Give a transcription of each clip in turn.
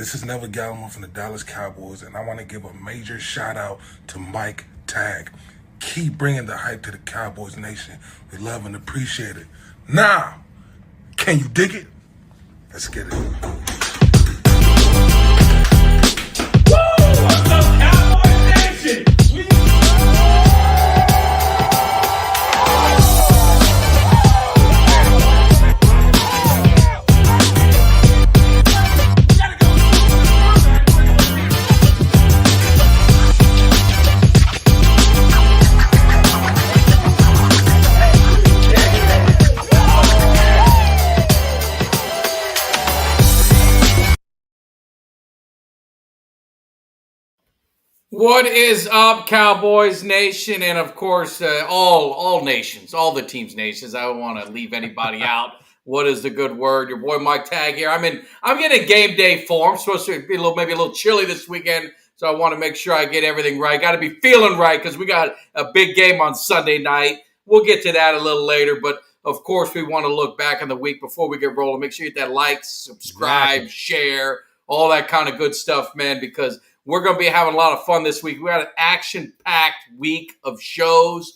This is Never Gallimore from the Dallas Cowboys, and I want to give a major shout out to Mike Tag. Keep bringing the hype to the Cowboys Nation. We love and appreciate it. Now, can you dig it? Let's get it. What's up, Cowboys Nation? What is up, Cowboys Nation, and of course, all nations, all the teams' nations. I don't want to leave anybody out. What is the good word? Your boy Mike Tag here. I'm getting game day form. Supposed to be maybe a little chilly this weekend, so I want to make sure I get everything right. Got to be feeling right because we got a big game on Sunday night. We'll get to that a little later, but of course, we want to look back on the week before we get rolling. Make sure you hit that like, subscribe, share, all that kind of good stuff, man, because we're going to be having a lot of fun this week. We got an action-packed week of shows.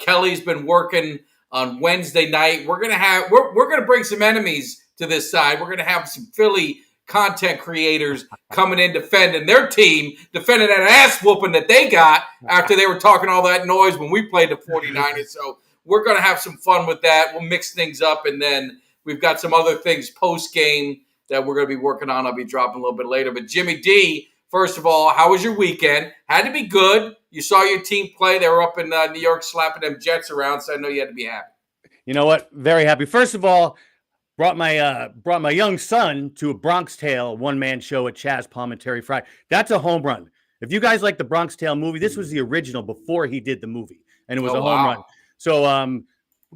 Kelly's been working on Wednesday night. We're going to bring some enemies to this side. We're going to have some Philly content creators coming in defending their team, defending that ass whooping that they got after they were talking all that noise when we played the 49ers. So we're going to have some fun with that. We'll mix things up, and then we've got some other things post-game that we're going to be working on. I'll be dropping a little bit later. But Jimmy Dee, first of all, how was your weekend? Had to be good. You saw your team play. They were up in New York slapping them Jets around, so I know you had to be happy. You know what? Very happy. First of all, brought my young son to a Bronx Tale one-man show at Chaz Palminteri Friday. That's a home run. If you guys like the Bronx Tale movie, this was the original before he did the movie, and it was a home run. So we'll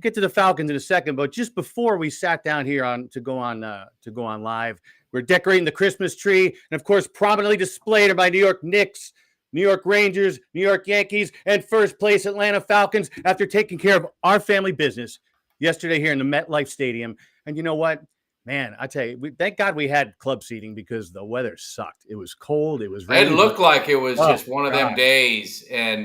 get to the Falcons in a second, but just before we sat down here to go on live, we're decorating the Christmas tree, and of course, prominently displayed are my New York Knicks, New York Rangers, New York Yankees, and first place Atlanta Falcons after taking care of our family business yesterday here in the MetLife Stadium. And you know what? Man, I tell you, thank God we had club seating because the weather sucked. It was cold. It was raining. It looked like it was just one of them days. And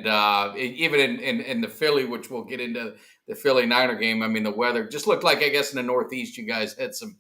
even in the Philly, which we'll get into the Philly Niner game, I mean, the weather just looked like, I guess, in the Northeast, you guys had some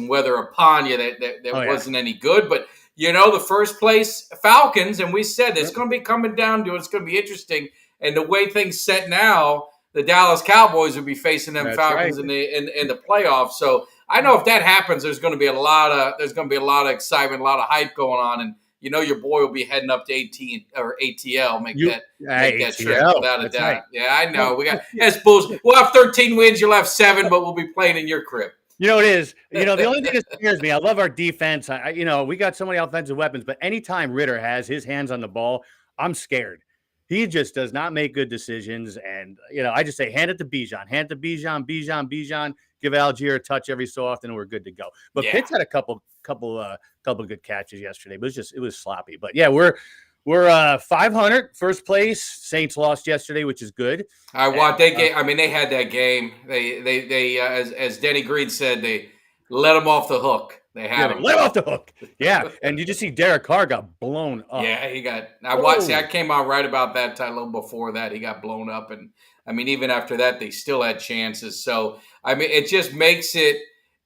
weather upon you that wasn't any good. But, you know, the first place Falcons, and we said it's going to be coming down to it. It's going to be interesting. And the way things set now, the Dallas Cowboys will be facing them Falcons in the playoffs. So I know if that happens, there's going to be a lot of excitement, a lot of hype going on, and you know your boy will be heading up to ATL, make that trip without a doubt. Right. Yeah, I know. We got we'll have 13 wins, you'll have 7, but we'll be playing in your crib. You know it is. You know, the only thing that scares me, I love our defense. We got so many offensive weapons, but anytime Ritter has his hands on the ball, I'm scared. He just does not make good decisions. And, you know, I just say, hand it to Bijan. Hand it to Bijan. Give Algier a touch every so often, and we're good to go. But Pitts had a couple good catches yesterday. But it was sloppy. But, yeah, we're 500, first place. Saints lost yesterday, which is good. They had that game. They as Denny Green said, they let them off the hook. They had him. Let off the hook. Yeah, and you just see Derek Carr got blown up. Yeah, he got. I came out right about that time. A little before that, he got blown up, and I mean, even after that, they still had chances. So I mean, it just makes it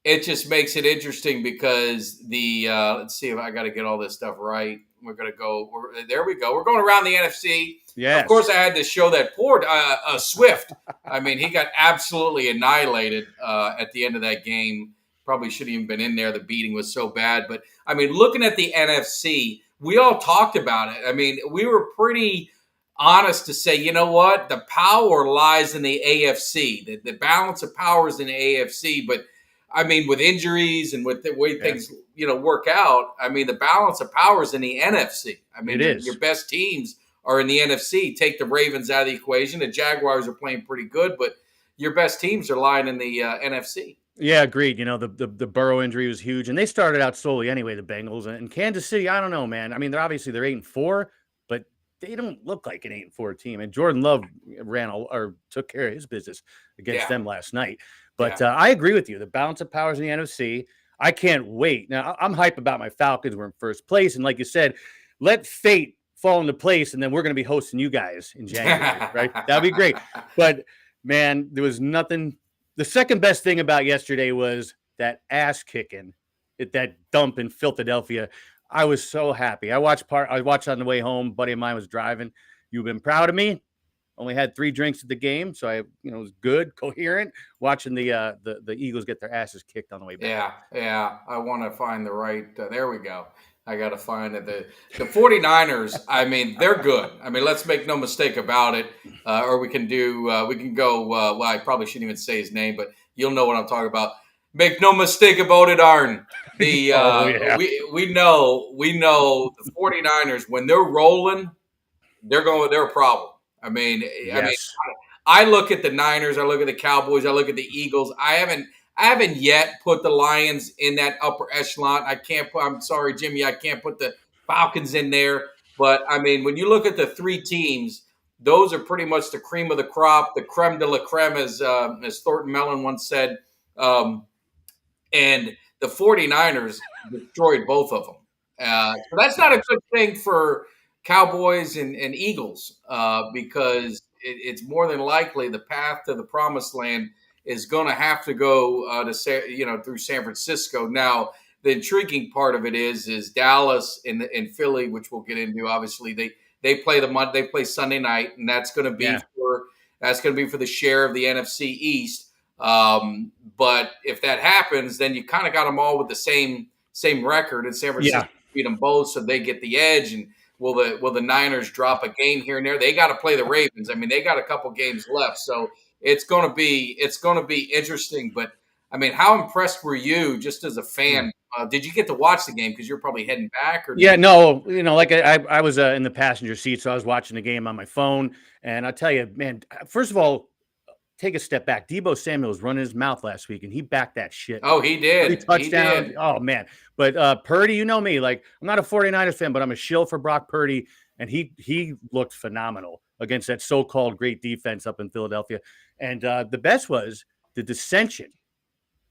interesting because let's see if I got to get all this stuff right. We're gonna go. There we go. We're going around the NFC. Yeah. Of course, I had to show that poor Swift. I mean, he got absolutely annihilated at the end of that game. Probably shouldn't even been in there. The beating was so bad. But, I mean, looking at the NFC, we all talked about it. I mean, we were pretty honest to say, you know what? The power lies in the AFC. The balance of power is in the AFC. But, I mean, with injuries and with the way things, work out, I mean, the balance of power is in the NFC. I mean, your best teams are in the NFC. Take the Ravens out of the equation. The Jaguars are playing pretty good, but your best teams are lying in the NFC. Yeah, agreed. You know, the Burrow injury was huge, and they started out slowly anyway, the Bengals. And Kansas City, I don't know, man. I mean, they're 8-4, but they don't look like an 8-4 team. And Jordan Love took care of his business against them last night. But I agree with you. The balance of powers in the NFC. I can't wait. Now, I'm hype about my Falcons. We're in first place. And like you said, let fate fall into place, and then we're going to be hosting you guys in January, right? That'd be great. But, man, there was nothing. The second best thing about yesterday was that ass kicking at that dump in Philadelphia. I was so happy. I watched on the way home. A buddy of mine was driving. You've been proud of me. Only had 3 drinks at the game, so I, was good, coherent, watching the Eagles get their asses kicked on the way back. Yeah. I want to find the right. There we go. I got to find it. The 49ers, I mean, they're good. I mean, let's make no mistake about it. Or we can go, well, I probably shouldn't even say his name, but you'll know what I'm talking about. Make no mistake about it, Arn. We know the 49ers, when they're rolling, they're a problem. I mean, I look at the Niners, I look at the Cowboys, I look at the Eagles. I haven't yet put the Lions in that upper echelon. I'm sorry, Jimmy, I can't put the Falcons in there. But I mean, when you look at the 3 teams, those are pretty much the cream of the crop, the creme de la creme, as Thornton Mellon once said. And the 49ers destroyed both of them. So that's not a good thing for Cowboys and Eagles, because it's more than likely the path to the promised land is going to have to go through San Francisco. Now, the intriguing part of it is Dallas and Philly, which we'll get into. Obviously, they play Sunday night, and that's going to be for the share of the NFC East. But if that happens, then you kind of got them all with the same record, and San Francisco beat them both, so they get the edge. And will the Niners drop a game here and there? They got to play the Ravens. I mean, they got a couple games left, so it's going to be interesting. But I mean, how impressed were you just as a fan? Did you get to watch the game because you're probably heading back? No, like I was in the passenger seat, so I was watching the game on my phone. And I tell you, man, first of all, take a step back. Deebo Samuel was running his mouth last week, and he backed that shit. Oh, he did. Touchdown. He did. Oh, man. But Purdy, you know me. Like, I'm not a 49ers fan, but I'm a shill for Brock Purdy, and he looked phenomenal against that so-called great defense up in Philadelphia. And the best was the dissension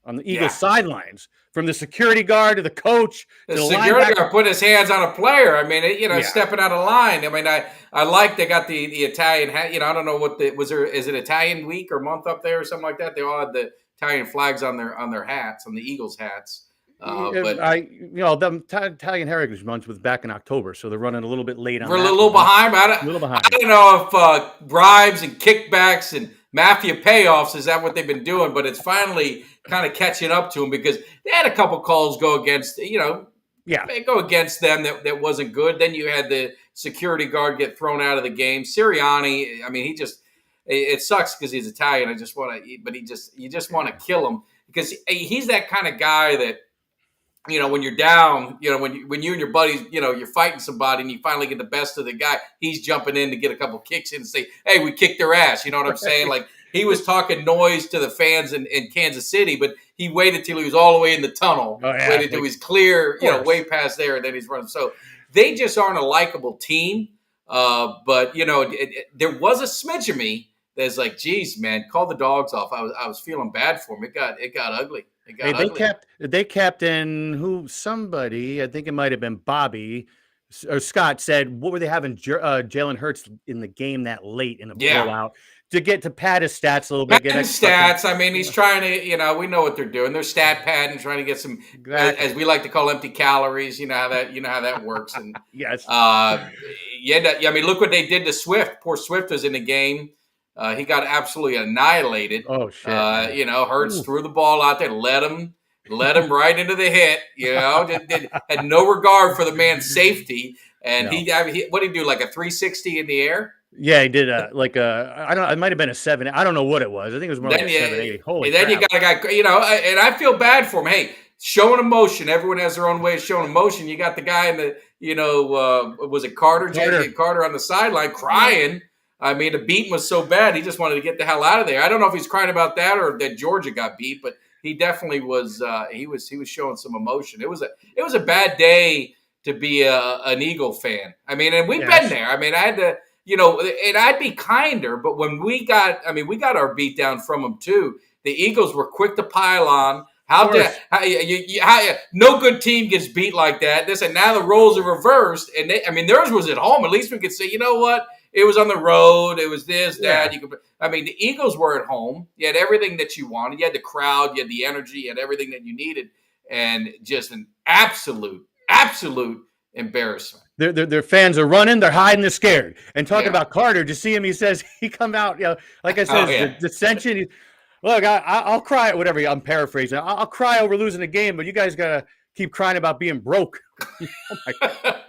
on the Eagles sidelines, from the security guard to the coach. The security guard put his hands on a player. I mean, stepping out of line. I mean, I like they got the Italian hat. I don't know what is it Italian week or month up there or something like that? They all had the Italian flags on their hats, on the Eagles hats. The Italian Heritage Month was back in October, so they're running a little bit late on that. We're a little behind. I don't know if bribes and kickbacks and mafia payoffs is that what they've been doing, but it's finally kind of catching up to them, because they had a couple calls go against them that wasn't good. Then you had the security guard get thrown out of the game. Sirianni, I mean, it sucks because he's Italian. You just want to kill him, because he's that kind of guy that, when you're down, when you and your buddies, you're fighting somebody and you finally get the best of the guy, he's jumping in to get a couple kicks in and say, hey, we kicked their ass. You know what I'm saying? Like, he was talking noise to the fans in Kansas City, but he waited till he was all the way in the tunnel, waited till he's clear, way past there, and then he's running. So they just aren't a likable team. But, there was a smidge of me that's like, geez, man, call the dogs off. I was feeling bad for him. It got ugly. They kept in somebody, I think it might have been Bobby or Scott, said, what were they having Jalen Hurts in the game that late in the blowout to pad his stats a little bit? Stats. I mean, he's trying to, we know what they're doing. They're stat padding, trying to get some, as we like to call, empty calories. You know how that works. And yes. I mean, look what they did to Swift. Poor Swift was in the game. He got absolutely annihilated. Oh shit! Hurts threw the ball out there, led him right into the hit. Had no regard for the man's safety, and he what did he do? Like a 360 in the air? Yeah, he did I don't know. It might have been a 7. I don't know what it was. I think it was more like a 7-8. Holy crap. You got a guy, and I feel bad for him. Hey, showing emotion. Everyone has their own way of showing emotion. You got the guy in the, was it Carter? Carter on the sideline crying. I mean, the beating was so bad, he just wanted to get the hell out of there. I don't know if he's crying about that or that Georgia got beat, but he definitely was. He was showing some emotion. It was a bad day to be an Eagle fan. I mean, and we've been there. I mean, I had to, and I'd be kinder, but when we got our beat down from them too. The Eagles were quick to pile on, No good team gets beat like that. And now the roles are reversed, and theirs was at home. At least we could say, you know what? It was on the road. It was this, that. The Eagles were at home. You had everything that you wanted. You had the crowd. You had the energy. You had everything that you needed, and just an absolute embarrassment. Their fans are running. They're hiding. They're scared. And talking about Carter, just see him. He says he come out. Like I said, the dissension. Look, I'll cry. Whatever. I'm paraphrasing. I'll cry over losing a game, but you guys gotta keep crying about being broke. Oh my God.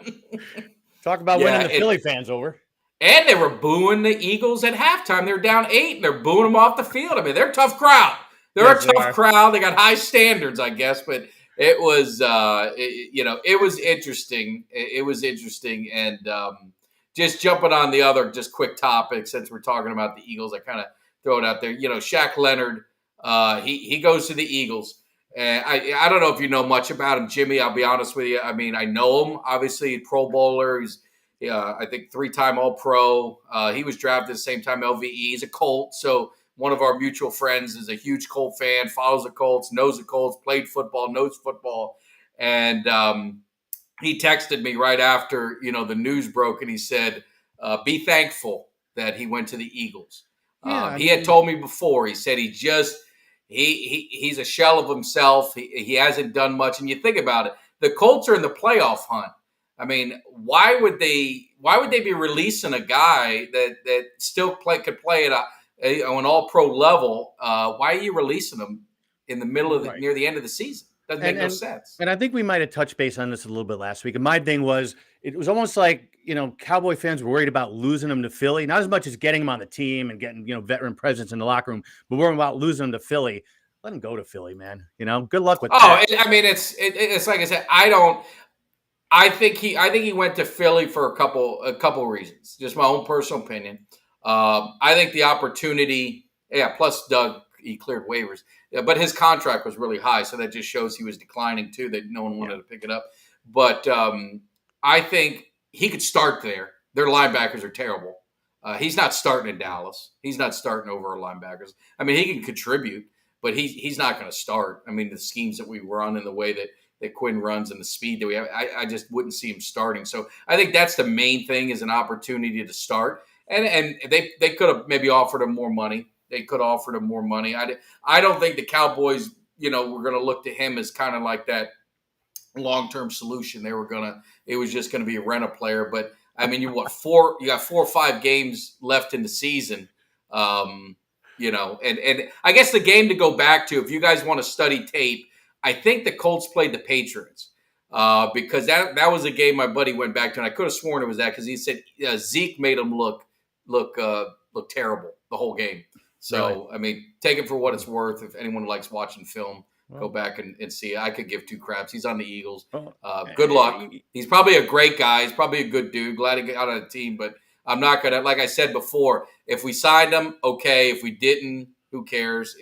Talk about winning the Philly fans over. And they were booing the Eagles at halftime. They're down 8, and they're booing them off the field. They're a tough crowd. They're a tough crowd. They got high standards, I guess. But it was, it was interesting. It was interesting. And just jumping on the other just quick topic, since we're talking about the Eagles, I kind of throw it out there. Shaq Leonard, he goes to the Eagles. And I don't know if you know much about him, Jimmy. I'll be honest with you. I know him. Obviously, Pro Bowler. He's I think 3-time All-Pro. He was drafted at the same time LVE. He's a Colt. So one of our mutual friends is a huge Colt fan, follows the Colts, knows the Colts, played football, knows football. And he texted me right after, the news broke, and he said, be thankful that he went to the Eagles. He had told me before, he said he's a shell of himself. He hasn't done much. And you think about it, the Colts are in the playoff hunt. Why would they be releasing a guy that still could play at an all-pro level? Why are you releasing him in the middle of near the end of the season? Doesn't make no sense. And I think we might have touched base on this a little bit last week. And my thing was, it was almost like, Cowboy fans were worried about losing him to Philly, not as much as getting him on the team and getting, veteran presence in the locker room, but worrying about losing him to Philly. Let him go to Philly, man. Good luck with that. It's like I said, I think he went to Philly for a couple reasons. Just my own personal opinion. I think the opportunity, plus Doug, he cleared waivers, but his contract was really high, so that just shows he was declining too, that no one wanted to pick it up. But I think he could start there. Their linebackers are terrible. He's not starting in Dallas. He's not starting over our linebackers. He can contribute, but he's not going to start. The schemes that we run and the way that Quinn runs and the speed that we have, I just wouldn't see him starting. So I think that's the main thing, is an opportunity to start. And they could have maybe offered him more money. I don't think the Cowboys, were going to look to him as kind of like that long-term solution. It was just going to be a rent-a-player. But you got 4 or 5 games left in the season. And I guess the game to go back to, if you guys want to study tape, I think the Colts played the Patriots because that was a game my buddy went back to, and I could have sworn it was that, because he said Zeke made him look terrible the whole game. So, really? Take it for what it's worth. If anyone likes watching film, go back and see it. I could give 2 craps. He's on the Eagles. Good luck. He's probably a great guy. He's probably a good dude. Glad he got on the team, but I'm not going to, like I said before, if we signed him, okay. If we didn't, who cares?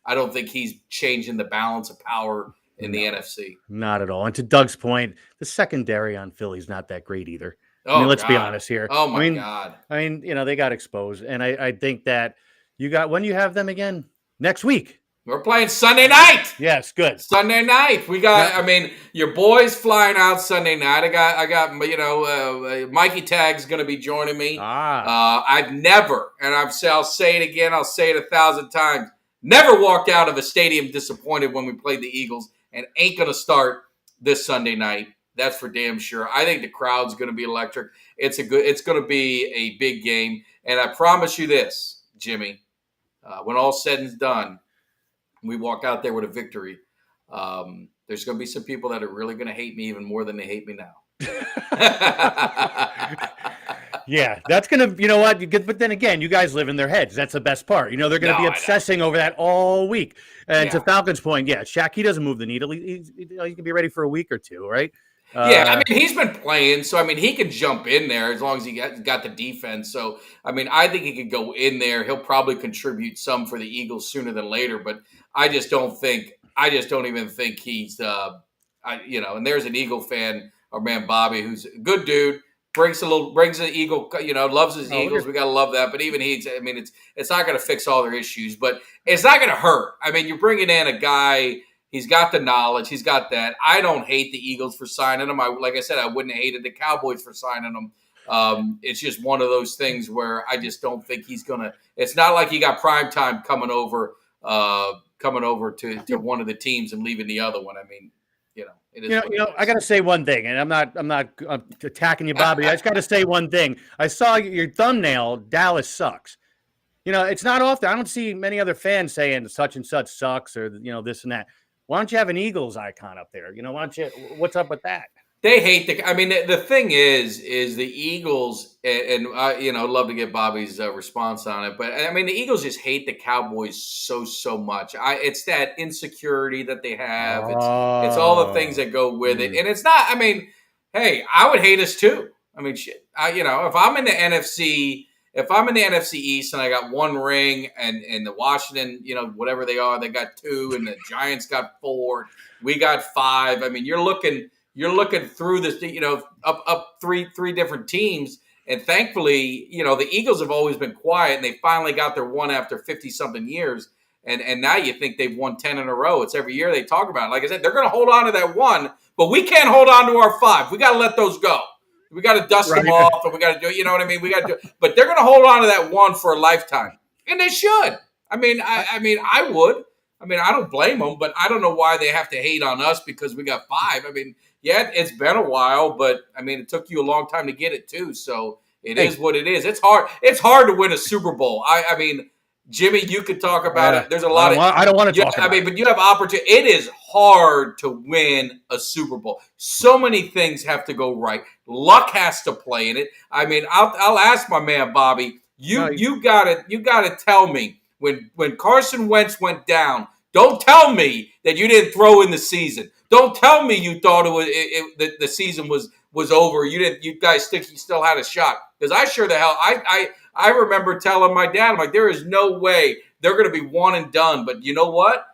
I don't think he's changing the balance of power in the NFC. Not at all. And to Doug's point, the secondary on Philly's not that great either. Let's be honest here. Oh my God. They got exposed. And I think that when you have them again? Next week. We're playing Sunday night. Yes, good. Sunday night. We got, your boy's flying out Sunday night. I got Mikey Tag's going to be joining me. I've never, and I'll say it again, I'll say it 1,000 times, never walked out of a stadium disappointed when we played the Eagles, and ain't going to start this Sunday night. That's for damn sure. I think the crowd's going to be electric. It's going to be a big game. And I promise you this, Jimmy, when all's said and done, we walk out there with a victory, there's going to be some people that are really going to hate me even more than they hate me now. Yeah, that's going to, but then again, you guys live in their heads. That's the best part. They're going to be obsessing over that all week. And to Falcon's point, Shaq, he doesn't move the needle. He can be ready for a week or two, right? He's been playing, so he can jump in there as long as he got the defense. So I think he could go in there. He'll probably contribute some for the Eagles sooner than later, but I just don't even think he's and there's an Eagle fan, our man Bobby, who's a good dude, brings the Eagle, loves his Eagles. We got to love that. But even it's not going to fix all their issues, but it's not going to hurt. You're bringing in a guy He's got the knowledge. He's got that. I don't hate the Eagles for signing him. Like I said, I wouldn't have hated the Cowboys for signing him. It's just one of those things where I just don't think he's gonna. It's not like he got prime time coming over to one of the teams and leaving the other one. I mean, it is. I got to say one thing, and I'm not attacking you, Bobby. I just got to say one thing. I saw your thumbnail. Dallas sucks. It's not often. I don't see many other fans saying such and such sucks or this and that. Why don't you have an Eagles icon up there? Why don't you? What's up with that? They hate the thing is the Eagles, and I'd love to get Bobby's response on it. But I mean, the Eagles just hate the Cowboys so much. It's that insecurity that they have. It's all the things that go with it. And it's not, I mean, hey, I would hate us too. I mean, shit, if I'm in the NFC, East and I got one ring and the Washington, whatever they are, they got 2 and the Giants got 4, we got 5. I mean, you're looking through this, up three different teams. And thankfully, the Eagles have always been quiet and they finally got their one after 50 something years. And now you think they've won 10 in a row. It's every year they talk about it. Like I said, they're going to hold on to that 1, but we can't hold on to our 5. We got to let those go. We got to dust them off and we got to do, you know what I mean? We got to do, but they're going to hold on to that 1 for a lifetime. And they should. I mean, I would. I mean, I don't blame them, but I don't know why they have to hate on us because we got 5. I mean, yeah, it's been a while, but I mean, it took you a long time to get it too. So it is what it is. It's hard. It's hard to win a Super Bowl. I mean, Jimmy, you could talk about it. There's a lot I don't want to talk about it. I mean, but you have opportunity. It is hard to win a Super Bowl. So many things have to go right. Luck has to play in it. I mean, I'll ask my man Bobby. You gotta tell me when Carson Wentz went down. Don't tell me that you didn't throw in the season. Don't tell me you thought the season was over. You guys think he still had a shot? Because I sure the hell I remember telling my dad, I'm like, there is no way they're going to be one and done. But you know what?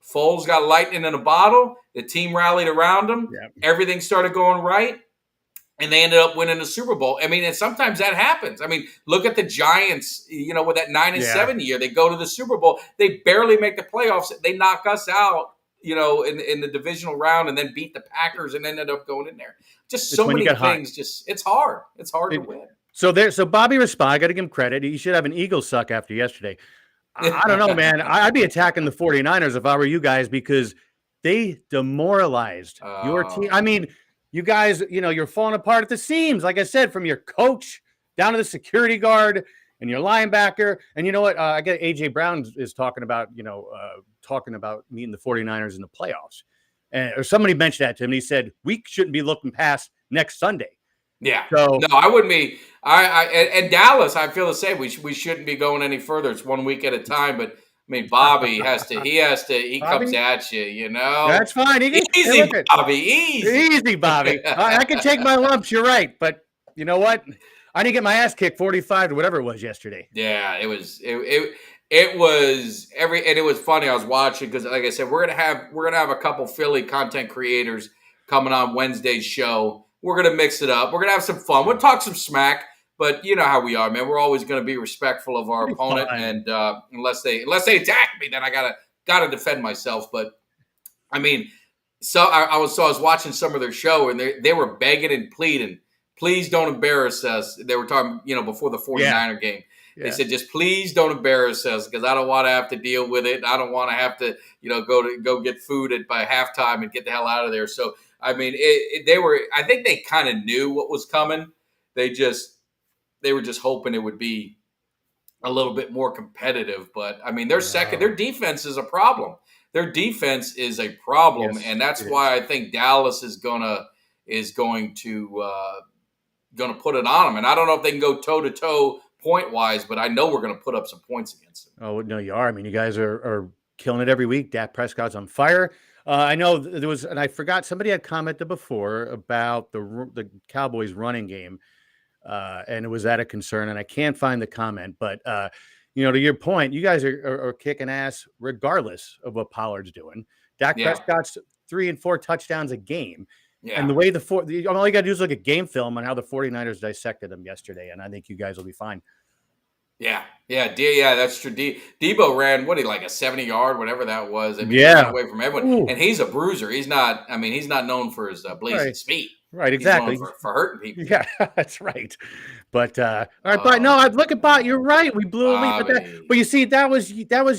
Foles got lightning in a bottle. The team rallied around him. Yep. Everything started going right. And they ended up winning the Super Bowl. I mean, and sometimes that happens. I mean, look at the Giants, with that 9-7 year. They go to the Super Bowl. They barely make the playoffs. They knock us out, in the divisional round and then beat the Packers and ended up going in there. Just so many things. It's hard. It's hard to win. So Bobby responded. I got to give him credit. He should have an Eagles suck after yesterday. I don't know, man. I'd be attacking the 49ers if I were you guys because they demoralized your team. I mean, you guys, you're falling apart at the seams. Like I said, from your coach down to the security guard and your linebacker. And you know what? I get AJ Brown is talking about meeting the 49ers in the playoffs. Or somebody mentioned that to him. And he said, we shouldn't be looking past next Sunday. Yeah. So, no, I wouldn't be. And Dallas, I feel the same. We shouldn't be going any further. It's 1 week at a time. But I mean, Bobby he comes at you, That's fine. Easy, Bobby. Easy, Bobby. I can take my lumps. You're right. But you know what? I didn't get my ass kicked 45 or whatever it was yesterday. Yeah, it was and it was funny. I was watching because, like I said, we're gonna have a couple Philly content creators coming on Wednesday's show. We're gonna mix it up. We're gonna have some fun. We'll talk some smack. But you know how we are, man. We're always going to be respectful of our opponent, and unless they attack me, then I gotta defend myself. But I mean, so I was watching some of their show, and they were begging and pleading, please don't embarrass us. They were talking, before the 49er game. Yeah. They said, just please don't embarrass us because I don't want to have to deal with it. I don't want to have to, go get food by halftime and get the hell out of there. So I mean, I think they kind of knew what was coming. They were just hoping it would be a little bit more competitive. But, I mean, their defense is a problem. Their defense is a problem, and that's why I think Dallas is going to put it on them. And I don't know if they can go toe-to-toe point-wise, but I know we're going to put up some points against them. Oh, no, you are. I mean, you guys are killing it every week. Dak Prescott's on fire. I know there was – and I forgot, somebody had commented before about the Cowboys running game. And it was at a concern, and I can't find the comment. But, to your point, you guys are kicking ass regardless of what Pollard's doing. Dak Prescott's 3 and 4 touchdowns a game. Yeah. And the way all you got to do is look at game film on how the 49ers dissected them yesterday, and I think you guys will be fine. Yeah. Yeah, that's true. Debo ran, like a 70-yard, whatever that was. I mean, he ran Yeah. away from everyone. Ooh. And he's a bruiser. He's not known for his blazing Right. speed. Right, He's known exactly. for hurting people. Yeah, that's right. But all right, but no, I look about. You're right. We blew a lead, but you see, that was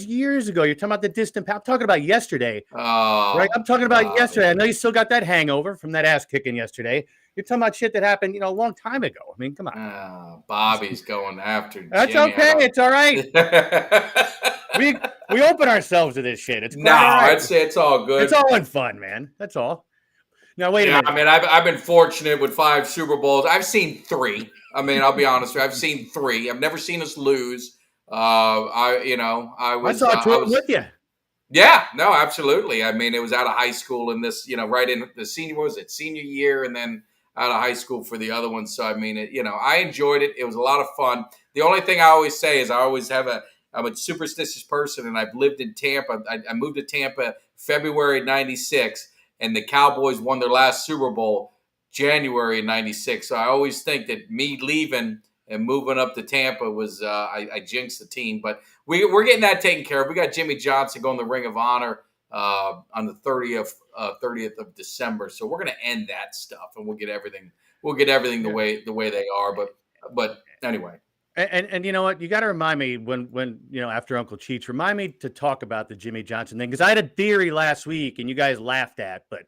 years ago. You're talking about the distant past. I'm talking about yesterday, right? I'm talking about yesterday. I know you still got that hangover from that ass kicking yesterday. You're talking about shit that happened, a long time ago. I mean, come on. Bobby's going after That's Jimmy. okay. It's all right. we open ourselves to this shit. It's no, right. I'd say it's all good. It's all in fun, man. That's all. Now wait a minute. I mean, I've been fortunate with 5 Super Bowls. I've seen 3. I mean, I'll be honest with you. I've seen 3. I've never seen us lose. I saw 2 with you. Yeah, no, absolutely. I mean, it was out of high school in this, right in the senior year, and then out of high school for the other one. So I mean, I enjoyed it. It was a lot of fun. The only thing I always say is I'm a superstitious person, and I've lived in Tampa. I moved to Tampa February '96. And the Cowboys won their last Super Bowl January of '96. So I always think that me leaving and moving up to Tampa was I jinxed the team. But we're getting that taken care of. We got Jimmy Johnson going to the Ring of Honor on the 30th of December. So we're going to end that stuff, and we'll get everything the way they are. But anyway. And you know what? You got to remind me when after Uncle Cheech, remind me to talk about the Jimmy Johnson thing, because I had a theory last week and you guys laughed at, but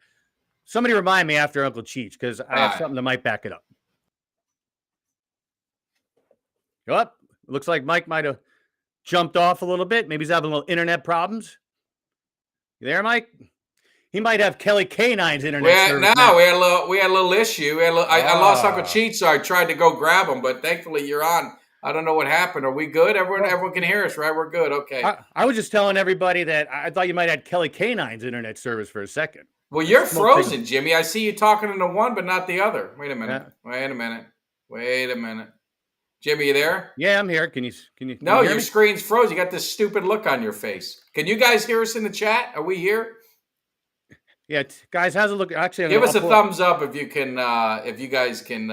somebody remind me after Uncle Cheech, because I have something that might back it up. Yep. Looks like Mike might have jumped off a little bit. Maybe he's having a little internet problems. You there, Mike? He might have Kelly K9's internet service. No, we had a little issue. I lost Uncle Cheech, so I tried to go grab him, but thankfully you're on. I don't know what happened. Are we good? Everyone can hear us, right? We're good. Okay. I was just telling everybody that I thought you might have Kelly K9's internet service for a second. Well, you're frozen, Jimmy. I see you talking into one, but not the other. Wait a minute. Wait a minute. Jimmy, you there? Yeah, I'm here. Can you? No, your screen's frozen. You got this stupid look on your face. Can you guys hear us in the chat? Are we here? Yeah, guys, how's it look? Actually, give us a thumbs up if you can. If you guys can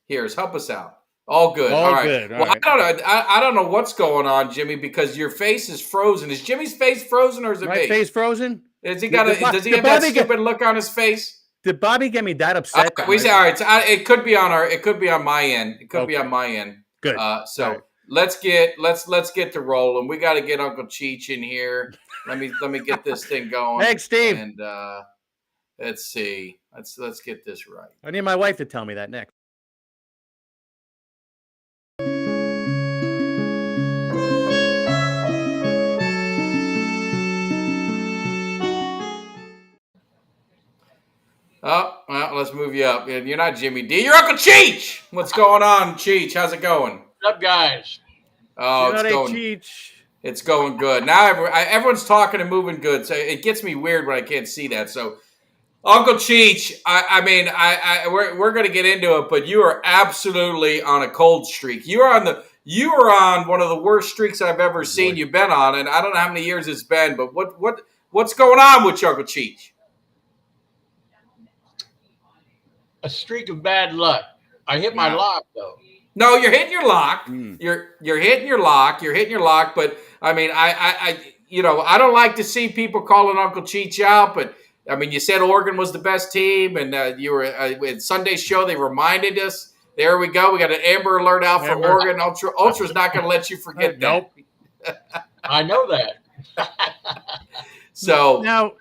hear us, help us out. All good. All right. Good. Well, right. I don't know what's going on, Jimmy, because your face is frozen. Is Jimmy's face frozen, or is it my face frozen? Does he have that stupid look on his face? Did Bobby get me that upset? All right. It could be on my end. It could be on my end. Good. So right. let's get to rolling. We got to get Uncle Cheech in here. Let me get this thing going. Thanks, Steve. And let's see. Let's get this right. I need my wife to tell me that next. Oh, well, let's move you up. You're not Jimmy Dee. You're Uncle Cheech. What's going on, Cheech? How's it going? What's up, guys? Oh, it's going good. Now everyone's talking and moving good, so it gets me weird when I can't see that. So, Uncle Cheech, we're going to get into it, but you are absolutely on a cold streak. You are on one of the worst streaks I've ever seen you've been on, and I don't know how many years it's been, but what's going on with you, Uncle Cheech? A streak of bad luck. I hit my lock, though. No, you're hitting your lock. You're hitting your lock. You're hitting your lock. But I mean, I don't like to see people calling Uncle Cheech out. But I mean, you said Oregon was the best team, and you were at Sunday's show. They reminded us. There we go. We got an Amber Alert out for Oregon. Ultra's not going to let you forget that. Nope. I know that. So now.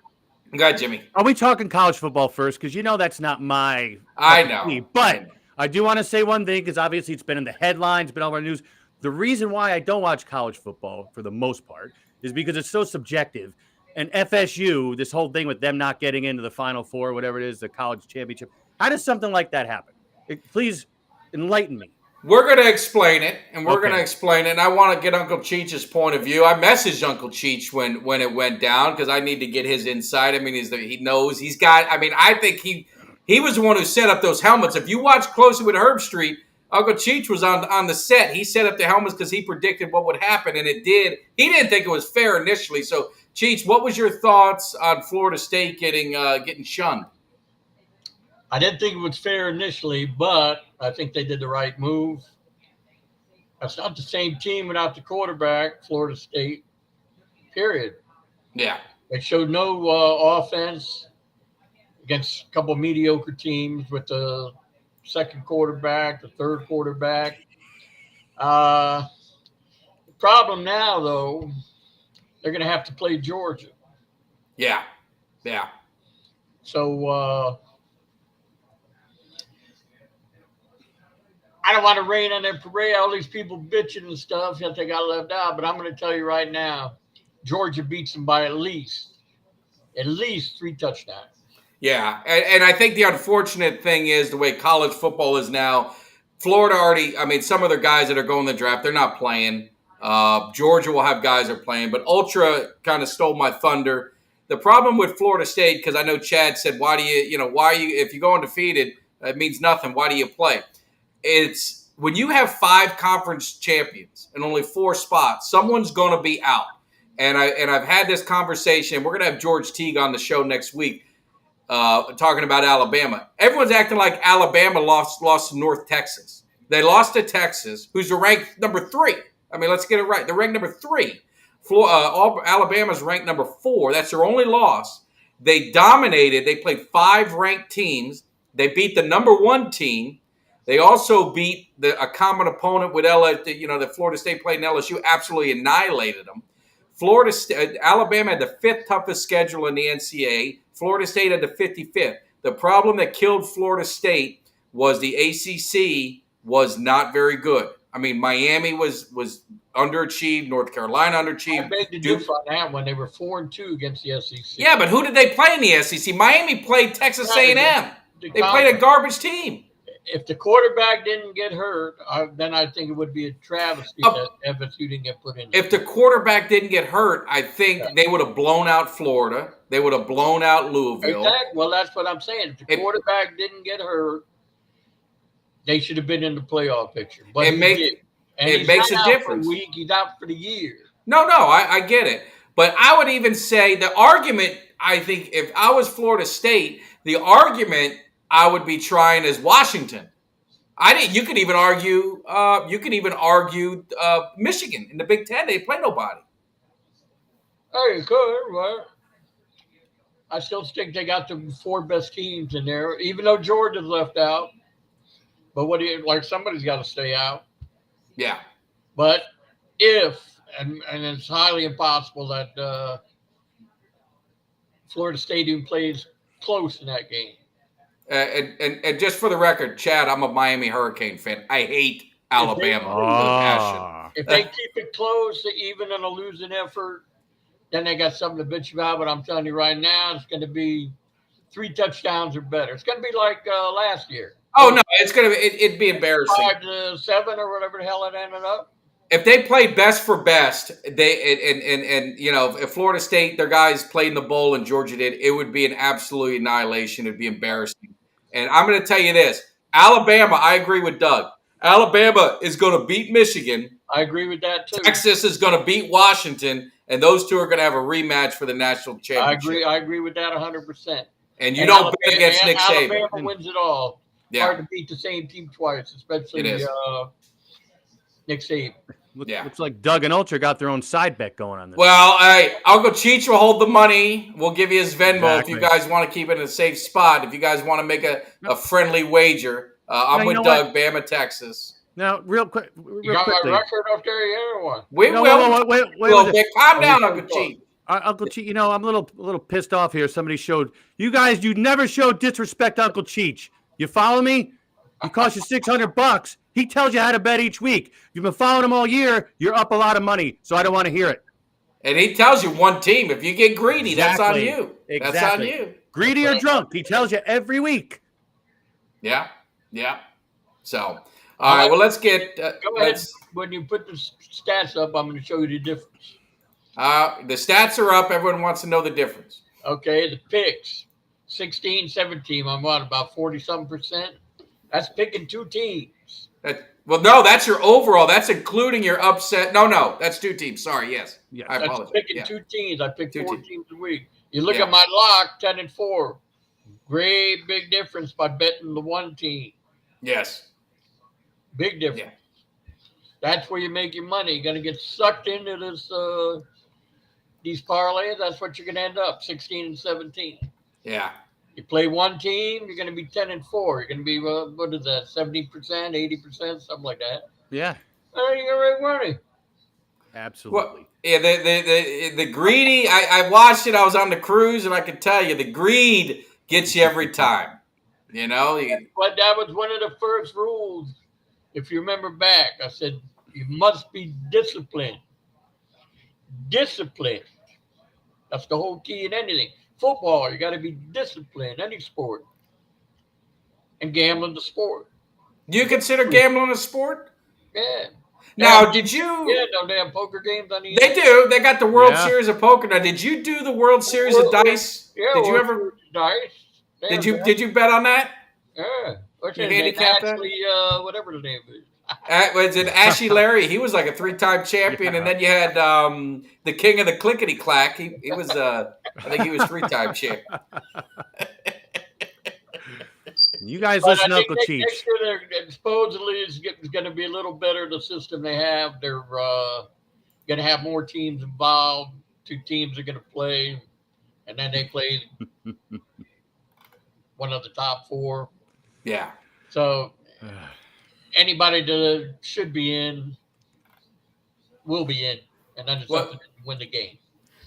Go ahead, Jimmy. Are we talking college football first? Because that's not my. I know. But I do want to say one thing, because obviously it's been in the headlines, been all over the news. The reason why I don't watch college football for the most part is because it's so subjective. And FSU, this whole thing with them not getting into the Final Four, whatever it is, the college championship. How does something like that happen? Please enlighten me. We're going to explain it, and we're going to explain it. And I want to get Uncle Cheech's point of view. I messaged Uncle Cheech when it went down because I need to get his insight. I mean, he knows he's got. I mean, I think he was the one who set up those helmets. If you watch closely with Herb Street, Uncle Cheech was on the set. He set up the helmets because he predicted what would happen, and it did. He didn't think it was fair initially. So, Cheech, what was your thoughts on Florida State getting shunned? I didn't think it was fair initially, but I think they did the right move. That's not the same team without the quarterback, Florida State, period. Yeah. They showed no offense against a couple of mediocre teams with the second quarterback, the third quarterback. The problem now, though, they're going to have to play Georgia. Yeah. Yeah. So I don't want to rain on their parade. All these people bitching and stuff that they got left out. But I'm going to tell you right now, Georgia beats them by at least 3 touchdowns. Yeah. And I think the unfortunate thing is the way college football is now. Florida already, I mean, some of their guys that are going to the draft, they're not playing. Georgia will have guys that are playing. But Ultra kind of stole my thunder. The problem with Florida State, because I know Chad said, why are you, if you go undefeated, it means nothing. Why do you play? It's when you have 5 conference champions and only 4 spots, someone's going to be out. And I've had this conversation. We're going to have George Teague on the show next week talking about Alabama. Everyone's acting like Alabama lost to North Texas. They lost to Texas, who's ranked number 3. I mean, let's get it right. They're ranked number 3. Alabama's ranked number 4. That's their only loss. They dominated. They played 5 ranked teams. They beat the number 1 team. They also beat a common opponent with LSU. The Florida State played in LSU, absolutely annihilated them. Alabama had the 5th toughest schedule in the NCAA. Florida State had the 55th. The problem that killed Florida State was the ACC was not very good. I mean, Miami was underachieved. North Carolina underachieved. I beg to differ on that when they were 4-2 against the SEC. Yeah, but who did they play in the SEC? Miami played Texas A&M. They played a garbage team. If the quarterback didn't get hurt, then I think it would be a travesty that FSU didn't get put in. If the quarterback didn't get hurt, I think they would have blown out Florida. They would have blown out Louisville. Exactly. Well, that's what I'm saying. If the quarterback didn't get hurt, they should have been in the playoff picture. But it makes a difference. For a week, he's out for the year. No, I get it. But I would even say the argument, I think, if I was Florida State, the argument I would be trying is Washington. You could even argue. Michigan in the Big Ten. They play nobody. Oh, you could. Well, I still think they got the 4 best teams in there, even though Georgia's left out. But somebody's got to stay out. Yeah. But if and it's highly impossible that Florida State even plays close in that game. And just for the record, Chad, I'm a Miami Hurricane fan. I hate Alabama with passion. If they keep it close, even in a losing effort, then they got something to bitch about. But I'm telling you right now, it's going to be 3 touchdowns or better. It's going to be like last year. Oh no, it's going to be. It'd be embarrassing. 5-7 or whatever the hell it ended up. If they played best for best, if Florida State, their guys played in the bowl and Georgia did, it would be an absolute annihilation. It'd be embarrassing. And I'm going to tell you this. Alabama, I agree with Doug. Alabama is going to beat Michigan. I agree with that, too. Texas is going to beat Washington, and those 2 are going to have a rematch for the national championship. I agree with that 100%. And you don't bet against Nick Saban. Alabama wins it all. Yeah. Hard to beat the same team twice, especially Nick Saban. Looks like Doug and Ultra got their own side bet going on this. Well, Uncle Cheech will hold the money. We'll give you his Venmo if you guys want to keep it in a safe spot. If you guys want to make a friendly wager, I'm with Doug, Bama, Texas. Now, real quick. You got my record up there yet or what? We will. Wait, calm down, Uncle Cheech. Uncle Cheech, I'm a little pissed off here. Somebody showed you never showed disrespect, Uncle Cheech. You follow me? It costs you $600. He tells you how to bet each week. You've been following him all year. You're up a lot of money, so I don't want to hear it. And he tells you one team. If you get greedy, that's on you. Exactly. That's on you. Greedy or drunk, he tells you every week. Yeah. So, all right. Well, let's get. Go ahead. When you put the stats up, I'm going to show you the difference. The stats are up. Everyone wants to know the difference. Okay, the picks. 16, 17. I'm about 40-something%. That's picking 2 teams. No, that's your overall. That's including your upset. No, that's 2 teams. Sorry, yes. Yeah, I apologize. That's picking 2 teams. I picked 4 teams a week. You look at my lock, 10-4. Great big difference by betting the 1 team. Yes. Big difference. That's where you make your money. You're gonna get sucked into this these parlays. That's what you're gonna end up 16 and 17. Yeah. You play one team, you're gonna be 10 and 4. You're gonna be what is that? 70%, 80%, something like that. Yeah, And you're gonna make money. absolutely. Well, yeah, the greedy. I watched it. I was on the cruise, and I can tell you, the greed gets you every time. You know, But that was one of the first rules. If you remember back, I said you must be disciplined. Disciplined. That's the whole key in anything. Football, you got to be disciplined. Any sport, and gambling the sport. do you consider gambling a sport? Yeah. Now, did you? Yeah, no damn poker games on the. They do. They got the World Yeah. Series of Poker. Now, did you do the World Series of Dice? Yeah. Did you ever? Dice. Did you bet on that? Yeah. What's You his name? handicapped that? Ashley, whatever the name is. Was it Ashy Larry? He was like a 3-time champion, and then you had the king of the clickety clack. He was I think he was 3-time champ. You guys But listen to I think Uncle Cheech. next year they're supposedly is going to be a little better. The system they have, they're going to have more teams involved. 2 teams are going to play, and then they play one of the top 4. Yeah. So anybody that should be in will be in, and then it's up to win the game.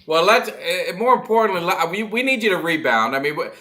Well, let's. More importantly, we need you to rebound. I mean, we're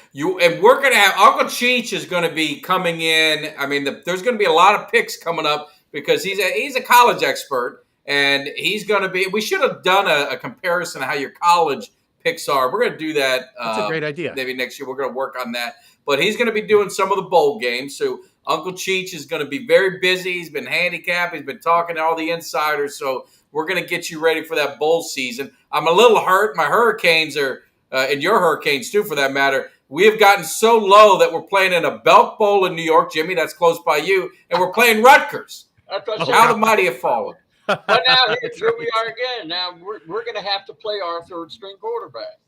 going to have Uncle Cheech is going to be coming in. I mean, there's going to be a lot of picks coming up because he's a college expert, and he's going to be. We should have done a comparison of how your college picks are. We're going to do that. That's a great idea. Maybe next year we're going to work on that. But he's going to be doing some of the bowl games. So Uncle Cheech is going to be very busy. He's been handicapped. He's been talking to all the insiders. So we're going to get you ready for that bowl season. I'm a little hurt. My Hurricanes are, and your Hurricanes too, for that matter. We have gotten so low that we're playing in a Belk Bowl in New York, Jimmy. That's close by you, and we're playing Rutgers. That's what I said. How the mighty have fallen. But now here we are again. Now we're going to have to play our 3rd string quarterback.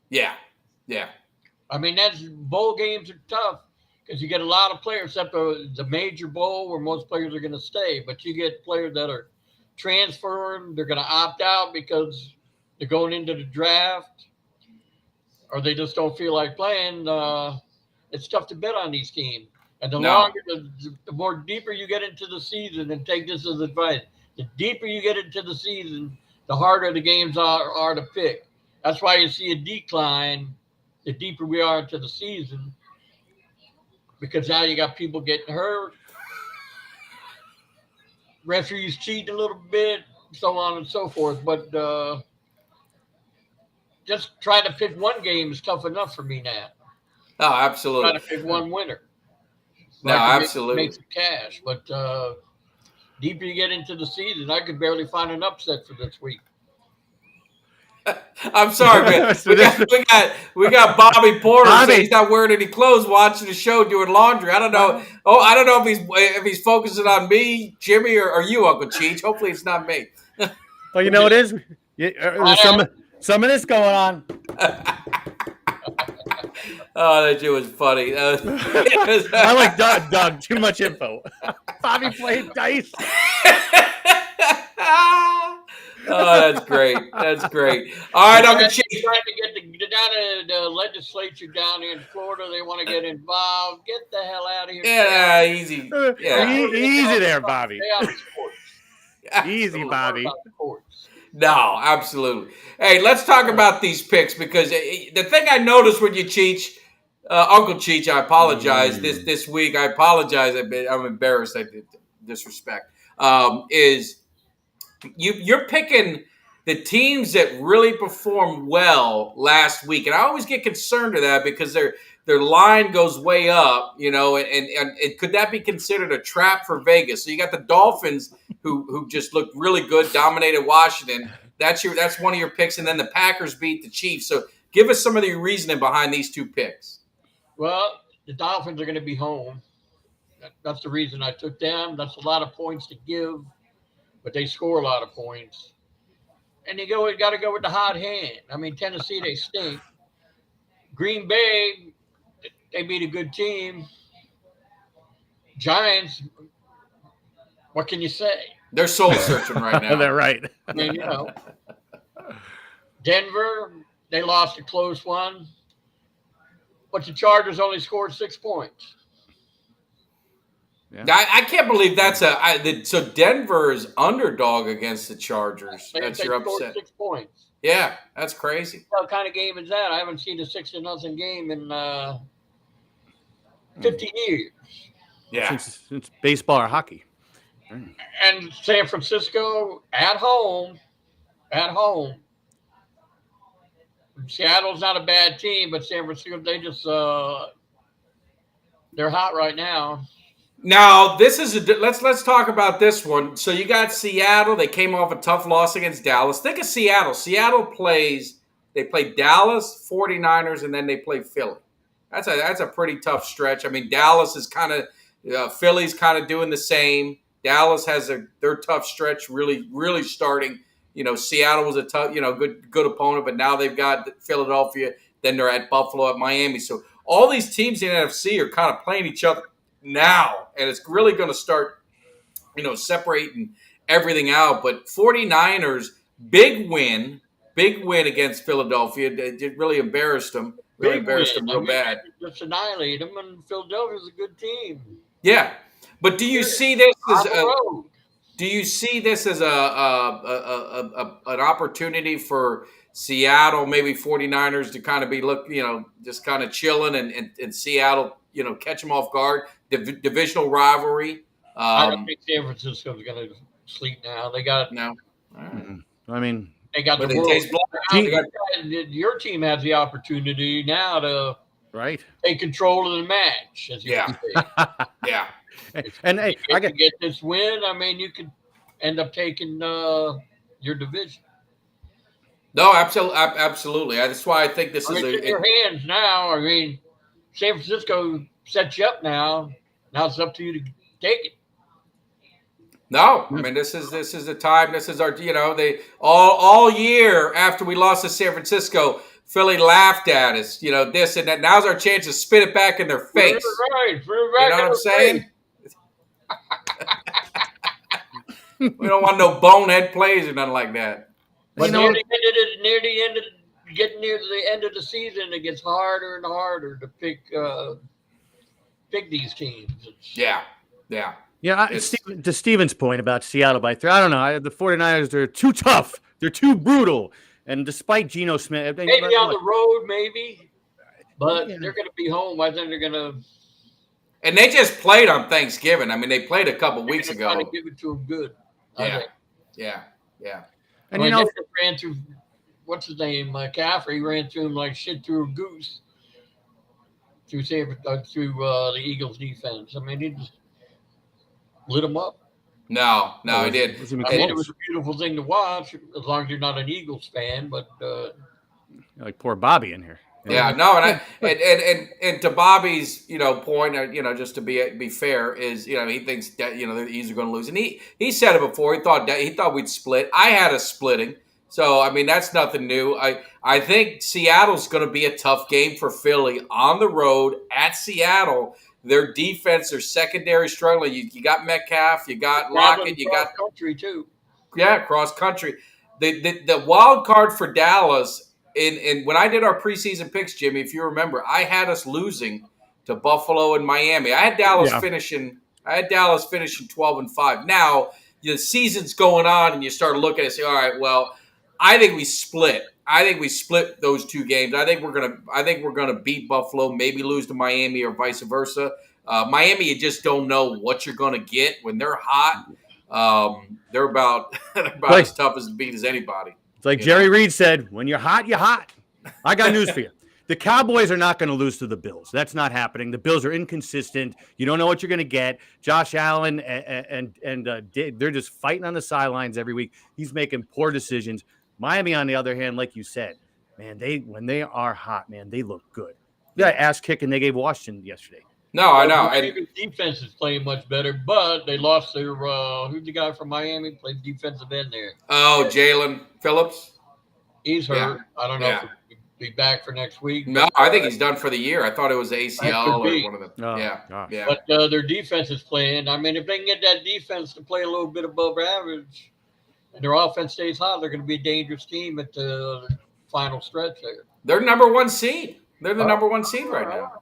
Yeah, yeah. I mean, bowl games are tough because you get a lot of players, except the major bowl where most players are going to stay. But you get players that are transferring. They're going to opt out because they're going into the draft, or they just don't feel like playing. It's tough to bet on these teams. And the more deeper you get into the season, and take this as advice, the deeper you get into the season, the harder the games are to pick. That's why you see a decline the deeper we are into the season, because now you got people getting hurt, referees cheating a little bit, so on and so forth. But just trying to pick one game is tough enough for me now. Oh, absolutely. Trying to pick one winner. No, absolutely. Make some cash. But deeper you get into the season, I could barely find an upset for this week. I'm sorry, man. We got Bobby Porter. Bobby. He's not wearing any clothes, watching the show, doing laundry. I don't know. I don't know if he's focusing on me, Jimmy, or you, Uncle Cheech. Hopefully, it's not me. Well, you know it is. There's some of this going on. Oh, that shit was funny. I like Doug. Too much info. Bobby played dice. Oh, that's great. That's great. All right, Uncle Cheech. Trying to get down to the legislature down in Florida. They want to get involved. Get the hell out of here. Yeah, easy. Yeah. Easy there, Bobby. Stay out of sports. Easy, Bobby. No, absolutely. Hey, let's talk about these picks, because the thing I noticed when you Cheech, Uncle Cheech, I apologize this week. I apologize. I'm embarrassed. I did disrespect. Is you're picking the teams that really performed well last week, and I always get concerned to that because their line goes way up, you know, and could that be considered a trap for Vegas? So you got the Dolphins who just looked really good, dominated Washington. That's one of your picks, and then the Packers beat the Chiefs. So give us some of the reasoning behind these 2 picks. Well, the Dolphins are going to be home. That's the reason I took them. That's a lot of points to give, but they score a lot of points. And you got to go with the hot hand. I mean, Tennessee, they stink. Green Bay, they beat a good team. Giants, what can you say? They're soul searching right now. They're right. I mean, Denver, they lost a close one, but the Chargers only scored 6 points. Yeah. I can't believe that's so Denver is underdog against the Chargers. That's your upset. 6 points. Yeah, that's crazy. What kind of game is that? I haven't seen a 6-0 game in 50 years. Yeah, since baseball or hockey. And San Francisco at home. Seattle's not a bad team, but San Francisco, they're hot right now. Now, this is let's talk about this one. So you got Seattle. They came off a tough loss against Dallas. Think of Seattle. They play Dallas, 49ers, and then they play Philly. That's a pretty tough stretch. I mean, Dallas is kind of Philly's kind of doing the same. Dallas has their tough stretch really starting. Seattle was a tough, good opponent, but now they've got Philadelphia. Then they're at Buffalo, at Miami. So all these teams in the NFC are kind of playing each other now, and it's really going to start, separating everything out. But 49ers, big win against Philadelphia. It really embarrassed them. Really embarrassed them real bad. Just annihilate them, and Philadelphia's a good team. Yeah, but do you see this as an opportunity for Seattle, maybe 49ers, to kind of be just kind of chilling, and Seattle, catch them off guard? Divisional rivalry. I don't think San Francisco's going to sleep now. They got no. All right. I mean, they got your team has the opportunity now to take control of the match. As you can say. Yeah. And hey, I got to get this win. I mean, you could end up taking your division. No, absolutely. That's why I think this is in your hands now. I mean, San Francisco sets you up now. Now it's up to you to take it. No, I mean this is the time. This is our they all year after we lost to San Francisco, Philly laughed at us. This and that. Now's our chance to spit it back in their face. Right. You know what I'm saying? We don't want no bonehead plays or nothing like that. But near the end of the season, it gets harder and harder to pick these teams. Yeah. To Steven's point about Seattle by 3, I don't know. The 49ers, they're too tough. They're too brutal. And despite Geno Smith, maybe on the road, but they're going to be home. I think they're going to. And they just played on Thanksgiving. I mean, they played a couple weeks ago. Trying to give it to them good. Yeah. And ran through, what's his name, McCaffrey ran through him like shit through a goose through the Eagles defense. I mean, he just lit them up. No, he did. It was a beautiful thing to watch, as long as you're not an Eagles fan. But like poor Bobby in here. Yeah, no, and to Bobby's point, just to be fair, is he thinks that they're easily going to lose, and he said it before. He thought we'd split. I had us splitting, so I mean that's nothing new. I think Seattle's going to be a tough game for Philly on the road at Seattle. Their defense, their secondary struggling. You got Metcalf, you got Lockett, you got country too. Yeah, cross country. The wild card for Dallas. And when I did our preseason picks, Jimmy, if you remember, I had us losing to Buffalo and Miami. I had Dallas finishing 12-5. Now the season's going on, and you start looking and say, all right, well, I think we split. I think we split those two games. I think we're gonna beat Buffalo, maybe lose to Miami or vice versa. Miami, you just don't know what you're gonna get when they're hot. They're about as tough as beat as anybody. It's like Jerry Reed said, when you're hot, you're hot. I got news for you. The Cowboys are not going to lose to the Bills. That's not happening. The Bills are inconsistent. You don't know what you're going to get. Josh Allen and they're just fighting on the sidelines every week. He's making poor decisions. Miami, on the other hand, like you said, man, when they are hot, man, they look good. Yeah, ass kicking they gave Washington yesterday. No, I know. Even defense is playing much better, but they lost their who's the guy from Miami played defensive end there? Oh, Jalen Phillips. He's hurt. Yeah. I don't know. be back for next week. No, I think he's done for the year. I thought it was ACL or be. one of the. Oh, yeah, gosh. yeah. But their defense is playing. I mean, if they can get that defense to play a little bit above average, and their offense stays hot, they're going to be a dangerous team at the final stretch there. They're number one seed. They're the number one seed right now.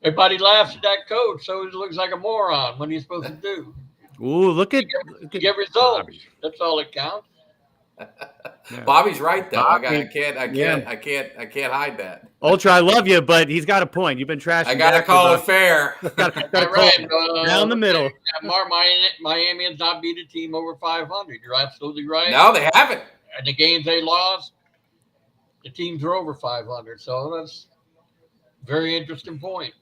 Everybody laughs at that coach, so he looks like a moron when he's supposed to do. Ooh, look at get results. Bobby. That's all that counts. Yeah. Bobby's right though. Bobby, I can't hide that. Ultra, I love you, but he's got a point. You've been trashing. I gotta call it fair. Down the middle. Miami has not beat a team over 500. You're absolutely right. No, they haven't. And the games they lost, the teams are over 500. So that's a very interesting point.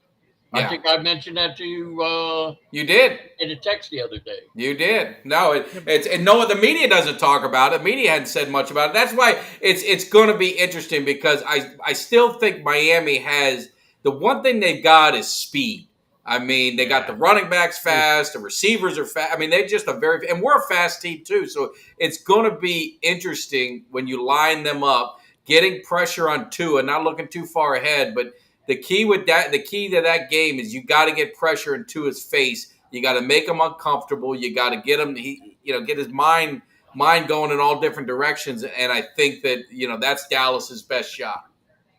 Yeah. I think I mentioned that to you. You did in a text the other day. You did. No, it's no. The media doesn't talk about it. The media hadn't said much about it. That's why it's going to be interesting because I still think Miami has the one thing they've got is speed. I mean, they got the running backs fast, the receivers are fast. I mean, they're just and we're a fast team too. So it's going to be interesting when you line them up, getting pressure on Tua, not looking too far ahead, but. The key to that game is you got to get pressure into his face. You got to make him uncomfortable. You got to get him, get his mind going in all different directions. And I think that that's Dallas's best shot.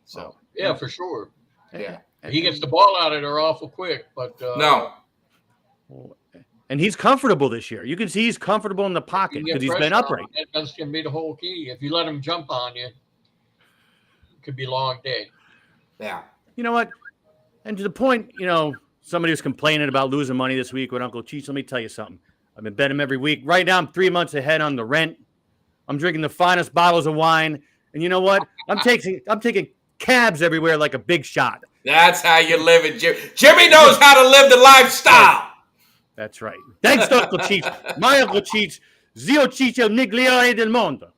So yeah, for sure. Yeah, he gets the ball out of there awful quick, but no. And he's comfortable this year. You can see he's comfortable in the pocket because he's been upright. That's going to be the whole key. If you let him jump on you, it could be a long day. Yeah. You know what? And to the point, somebody was complaining about losing money this week with Uncle Cheech. Let me tell you something. I've been betting him every week. Right now, I'm 3 months ahead on the rent. I'm drinking the finest bottles of wine. And you know what? I'm taking cabs everywhere like a big shot. That's how you live it, Jimmy. Jimmy knows how to live the lifestyle. That's right. Thanks to Uncle Cheech. My Uncle Cheech, Zio Chicho Nigliore del Mondo.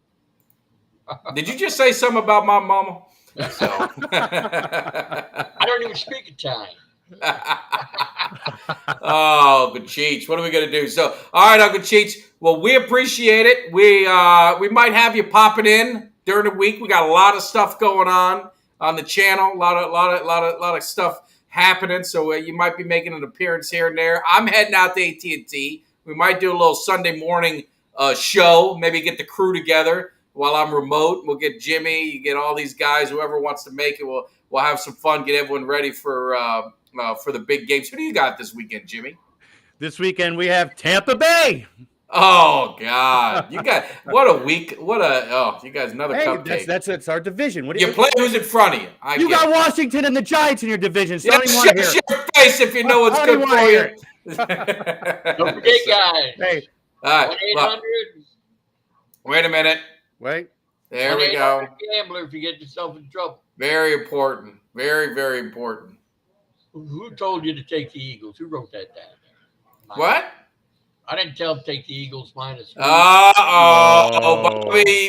Did you just say something about my mama? So. I don't even speak Italian. Oh, Uncle Cheech, what are we gonna do? So, all right, Uncle Cheech. Well, we appreciate it. We might have you popping in during the week. We got a lot of stuff going on the channel. A lot of stuff happening. So you might be making an appearance here and there. I'm heading out to AT&T. We might do a little Sunday morning show. Maybe get the crew together. While I'm remote, we'll get Jimmy, you get all these guys, whoever wants to make it. We'll have some fun, get everyone ready for the big games. Who do you got this weekend, Jimmy? This weekend we have Tampa Bay. Oh God, you got what a week! You guys another cupcake. That's our division. What do you play? Who's in front of you? You got Washington and the Giants in your division. So shut your face if you know what's good for you. Don't forget, guys. Hey, all right. Wait a minute. Wait. There we go. Gambler if you get yourself in trouble. Very important. Very, very important. Who told you to take the Eagles? Who wrote that down? What? I didn't tell him to take the Eagles minus.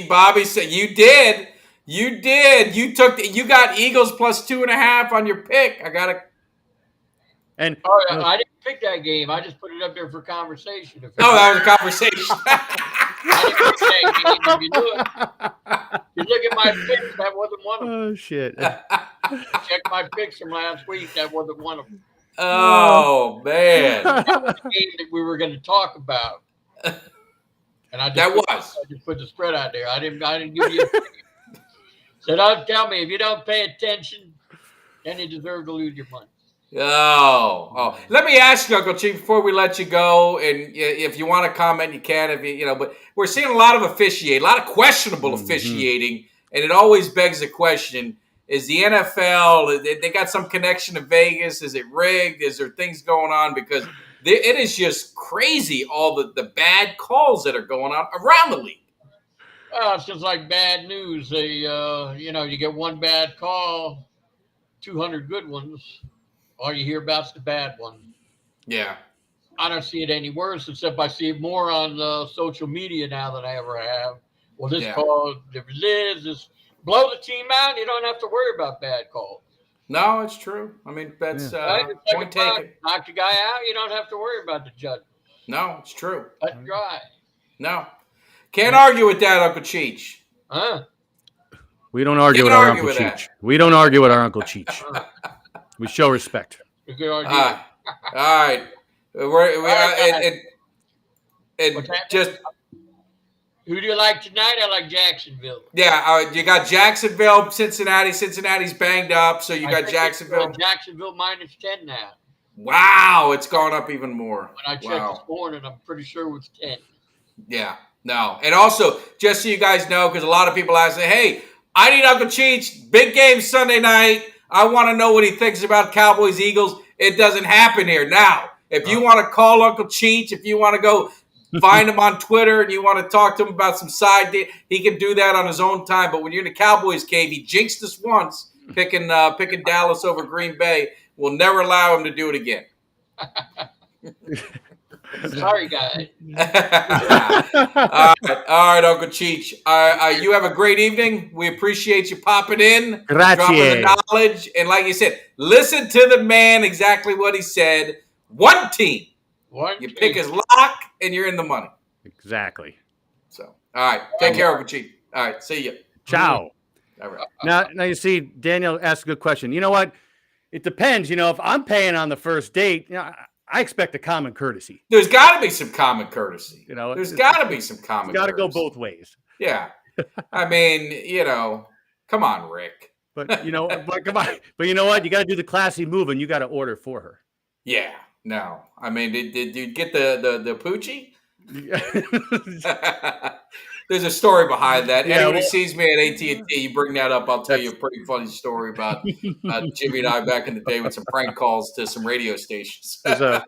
Bobby said you did. You did. You got Eagles plus 2.5 on your pick. I got it. And I didn't pick that game. I just put it up there for conversation. That was a conversation. I didn't pick that game. You look at my picks. That wasn't one of them. Oh shit! Check my picks from last week. That wasn't one of them. Oh man! That was the game that we were going to talk about. And I just put the spread out there. I didn't give you. So don't tell me if you don't pay attention, then you deserve to lose your money. Oh! Let me ask you, Uncle Chief, before we let you go, and if you want to comment, you can. But we're seeing a lot of officiating, a lot of questionable officiating, and it always begs the question: is the NFL? They got some connection to Vegas? Is it rigged? Is there things going on? Because it is just crazy all the bad calls that are going on around the league. It's just like bad news. You get one bad call, 200 good ones. All you hear about's the bad one. Yeah. I don't see it any worse, except I see it more on social media now than I ever have. Well, this call, if it is, just blow the team out. You don't have to worry about bad calls. No, it's true. I mean, that's point taken. Knock the guy out. You don't have to worry about the judge. No, it's true. Let dry. No. Can't argue with that, Uncle Cheech. Huh? We don't argue with our Uncle Cheech. We don't argue with our Uncle Cheech. We show respect. A good idea. All right. Who do you like tonight? I like Jacksonville. Yeah, you got Jacksonville, Cincinnati. Cincinnati's banged up, so you got Jacksonville. Jacksonville -10 now. Wow, it's gone up even more. When I checked this morning, I'm pretty sure it was 10. Yeah, no. And also, just so you guys know, because a lot of people ask, hey, I need Uncle Cheech. Big game Sunday night. I want to know what he thinks about Cowboys, Eagles. It doesn't happen here. Now, if you want to call Uncle Cheech, if you want to go find him on Twitter and you want to talk to him about some side deal, he can do that on his own time. But when you're in the Cowboys cave, he jinxed us once, picking Dallas over Green Bay. We'll never allow him to do it again. Sorry, guys. All right, Uncle Cheech. You have a great evening. We appreciate you popping in, Grazie. dropping the knowledge. And like you said, listen to the man exactly what he said. One team. You pick his lock, and you're in the money. Exactly. So, all right. Take care, Uncle Cheech. All right. See you. Ciao. All right. Now you see, Daniel asked a good question. You know what? It depends. If I'm paying on the first date, I expect a common courtesy. There's got to be some common courtry. There's got to be some common It's got to courtesy. go both ways. Yeah. I mean, come on, Rick. But, come on. But you know what? You got to do the classy move, and you got to order for her. Yeah. No. I mean, did you get the Poochie? There's a story behind that. Anyone who sees me at AT&T, you bring that up, I'll tell you a pretty funny story about Jimmy and I back in the day with some prank calls to some radio stations. There's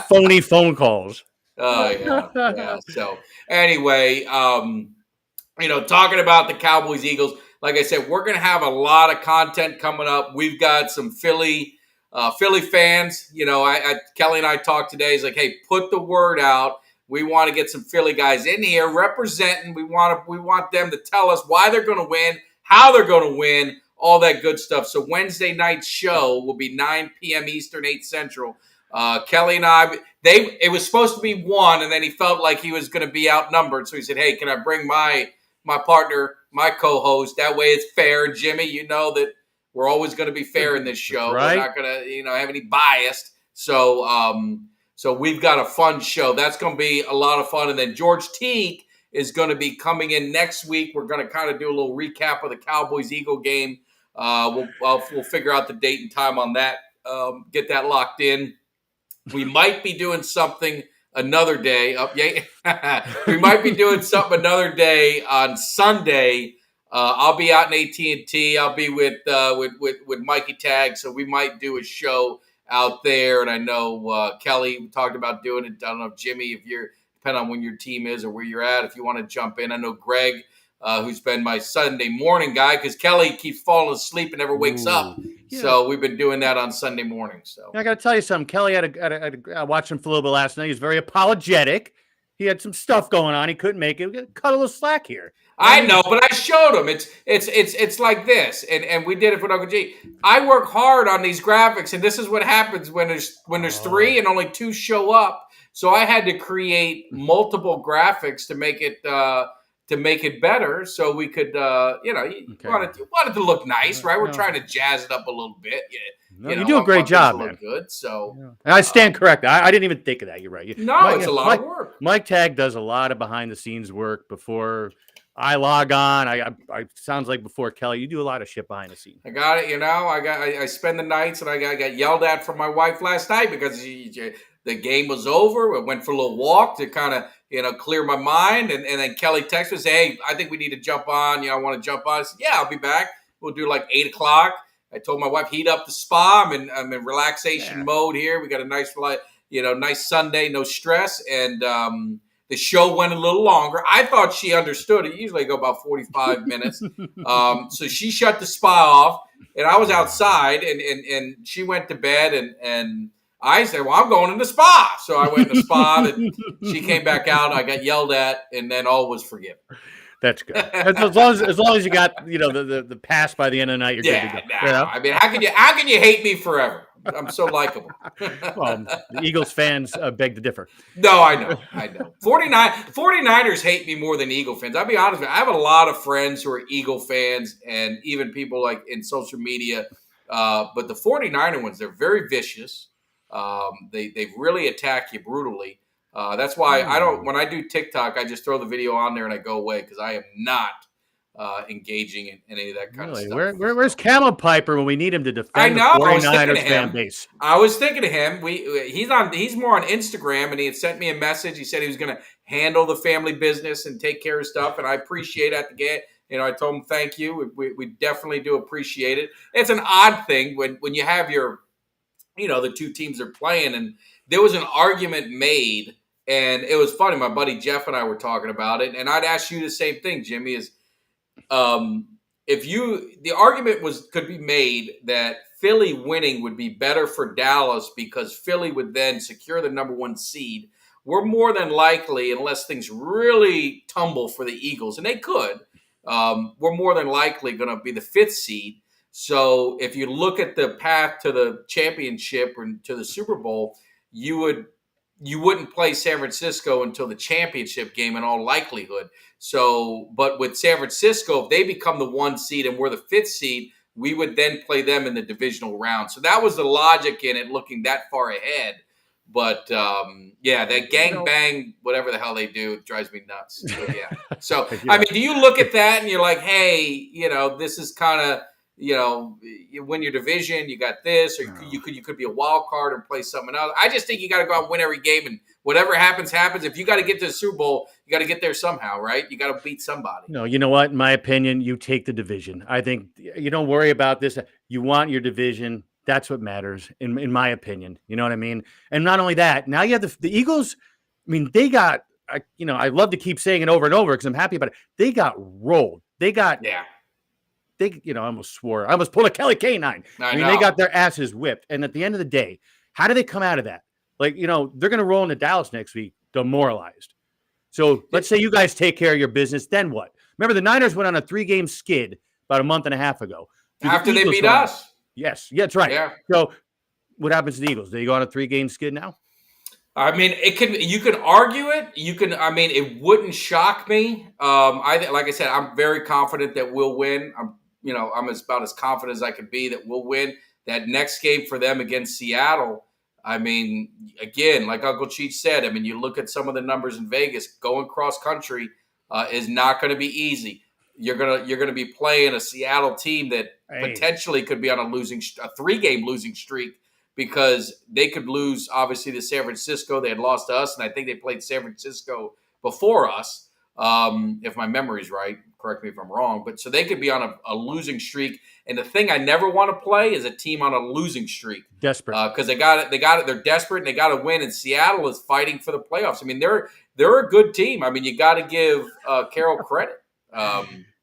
phony phone calls. Oh, yeah. So, anyway, talking about the Cowboys, Eagles, like I said, we're going to have a lot of content coming up. We've got some Philly fans. Kelly and I talked today. He's like, hey, put the word out. We want to get some Philly guys in here representing. We want them to tell us why they're going to win, how they're going to win, all that good stuff. So Wednesday night's show will be 9 p.m. Eastern, 8 Central. Kelly and I, it was supposed to be 1, and then he felt like he was going to be outnumbered. So he said, hey, can I bring my partner, my co-host? That way it's fair. Jimmy, you know that we're always going to be fair in this show. Right. We're not going to, have any bias. So we've got a fun show. That's going to be a lot of fun. And then George Teague is going to be coming in next week. We're going to kind of do a little recap of the Cowboys-Eagle game. We'll figure out the date and time on that, get that locked in. We might be doing something another day. We might be doing something another day on Sunday. I'll be out in AT&T. I'll be with Mikey Tag, so we might do a show out there. And I know Kelly talked about doing it. I don't know if Jimmy, depending on when your team is or where you're at, if you want to jump in. I know Greg, who's been my Sunday morning guy, because Kelly keeps falling asleep and never wakes up. Yeah. So we've been doing that on Sunday morning. So I got to tell you something. Kelly I watched him for a little bit last night. He was very apologetic. He had some stuff going on. He couldn't make it. We cut a little slack here. I know, but I showed him. It's like this, and we did it for Uncle G. I work hard on these graphics, and this is what happens when there's 3 and only 2 show up. So I had to create multiple graphics to make it better, so we could you wanted to look nice, right? We're trying to jazz it up a little bit. You do a great job, man. Good, so and I stand corrected. I didn't even think of that. You're right. It's a lot of work. Mike Tag does a lot of behind the scenes work before I log on. I sounds like before Kelly, you do a lot of shit behind the scenes. I got it. I spend the nights, and I got yelled at from my wife last night because the game was over. I went for a little walk to kind of clear my mind, and then Kelly texted me, say, hey, I think we need to jump on. I want to jump on. I said, yeah, I'll be back. We'll do like 8 o'clock. I told my wife, heat up the spa. I'm in relaxation mode here. We got a nice nice Sunday, no stress, and the show went a little longer. I thought she understood it. Usually I go about 45 minutes. So she shut the spa off, and I was outside, and she went to bed, and I said, well, I'm going in the spa. So I went in the spa, and she came back out. I got yelled at, and then all was forgiven. That's good. As long as you got the pass by the end of the night, you're good to go. I mean, how can you hate me forever? I'm so likable. Well, the Eagles fans beg to differ. No, I know. 49ers hate me more than Eagle fans. I'll be honest with you. I have a lot of friends who are Eagle fans and even people like in social media. But the 49er ones, they're very vicious. They really attack you brutally. That's why when I do TikTok, I just throw the video on there and I go away because I am not engaging in any of that kind of stuff. Where's Camel Piper when we need him to defend the 49ers fan base? I was thinking of him. He's more on Instagram, and he had sent me a message. He said he was going to handle the family business and take care of stuff, and I appreciate it at the gate. I told him thank you. We definitely do appreciate it. It's an odd thing when you have your, the two teams are playing, and there was an argument made, and it was funny. My buddy Jeff and I were talking about it, and I'd ask you the same thing, Jimmy, is the argument could be made that Philly winning would be better for Dallas because Philly would then secure the number 1 seed. We're more than likely, unless things really tumble for the Eagles, and they could, we're more than likely going to be the 5th seed. So if you look at the path to the championship or to the Super Bowl, you wouldn't play San Francisco until the championship game in all likelihood. So, but with San Francisco, if they become the 1 seed and we're the 5th seed, we would then play them in the divisional round. So that was the logic in it, looking that far ahead. But that gangbang, whatever the hell they do, it drives me nuts. But yeah. So, I mean, do you look at that and you're like, hey, this is kind of, you win your division, you got this, or you could be a wild card and play something else. I just think you got to go out and win every game, and whatever happens. If you got to get to the Super Bowl, you got to get there somehow, right? You got to beat somebody. No, you know what? In my opinion, you take the division. I think you don't worry about this. You want your division. That's what matters, in my opinion. You know what I mean? And not only that, now you have the Eagles. I mean, they got. I love to keep saying it over and over because I'm happy about it. They got rolled. They got. Yeah. I almost swore. I almost pulled a Kelly K9. I mean, they got their asses whipped. And at the end of the day, how do they come out of that? Like, they're going to roll into Dallas next week, demoralized. So let's say you guys take care of your business. Then what? Remember, the Niners went on a 3-game skid about a month and a half ago. After they beat us. Yes. Yeah, that's right. Yeah. So what happens to the Eagles? Do they go on a 3-game skid now? I mean, you can argue it. It wouldn't shock me. Like I said, I'm very confident that we'll win. I'm about as confident as I could be that we'll win that next game for them against Seattle. I mean, again, like Uncle Cheech said, you look at some of the numbers in Vegas. Going cross country is not going to be easy. You're gonna be playing a Seattle team that potentially could be on a 3-game losing streak because they could lose obviously to San Francisco. They had lost to us, and I think they played San Francisco before us. If my memory's right, correct me if I'm wrong, but so they could be on a losing streak. And the thing I never want to play is a team on a losing streak. Desperate. Because they got it. They're desperate and they got to win. And Seattle is fighting for the playoffs. They're a good team. You got to give Carroll credit.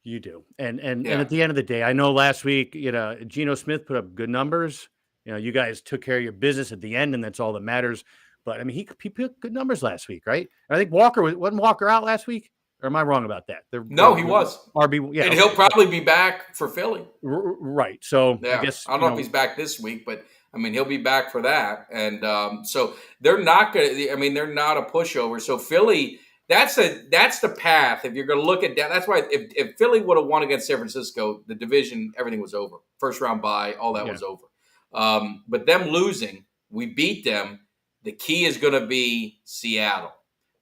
You do. And at the end of the day, I know last week, Geno Smith put up good numbers. You guys took care of your business at the end, and that's all that matters. But he put good numbers last week, right? And I think wasn't Walker out last week? Or am I wrong about that? No, he was. RB, yeah, and he'll probably be back for Philly. Right. So yeah. I guess I don't know if he's back this week, but he'll be back for that. And so they're not going to. They're not a pushover. So Philly, that's the path. If you're going to look at that, that's why if Philly would have won against San Francisco, the division, everything was over. First round bye, all that was over. But them losing, we beat them. The key is going to be Seattle.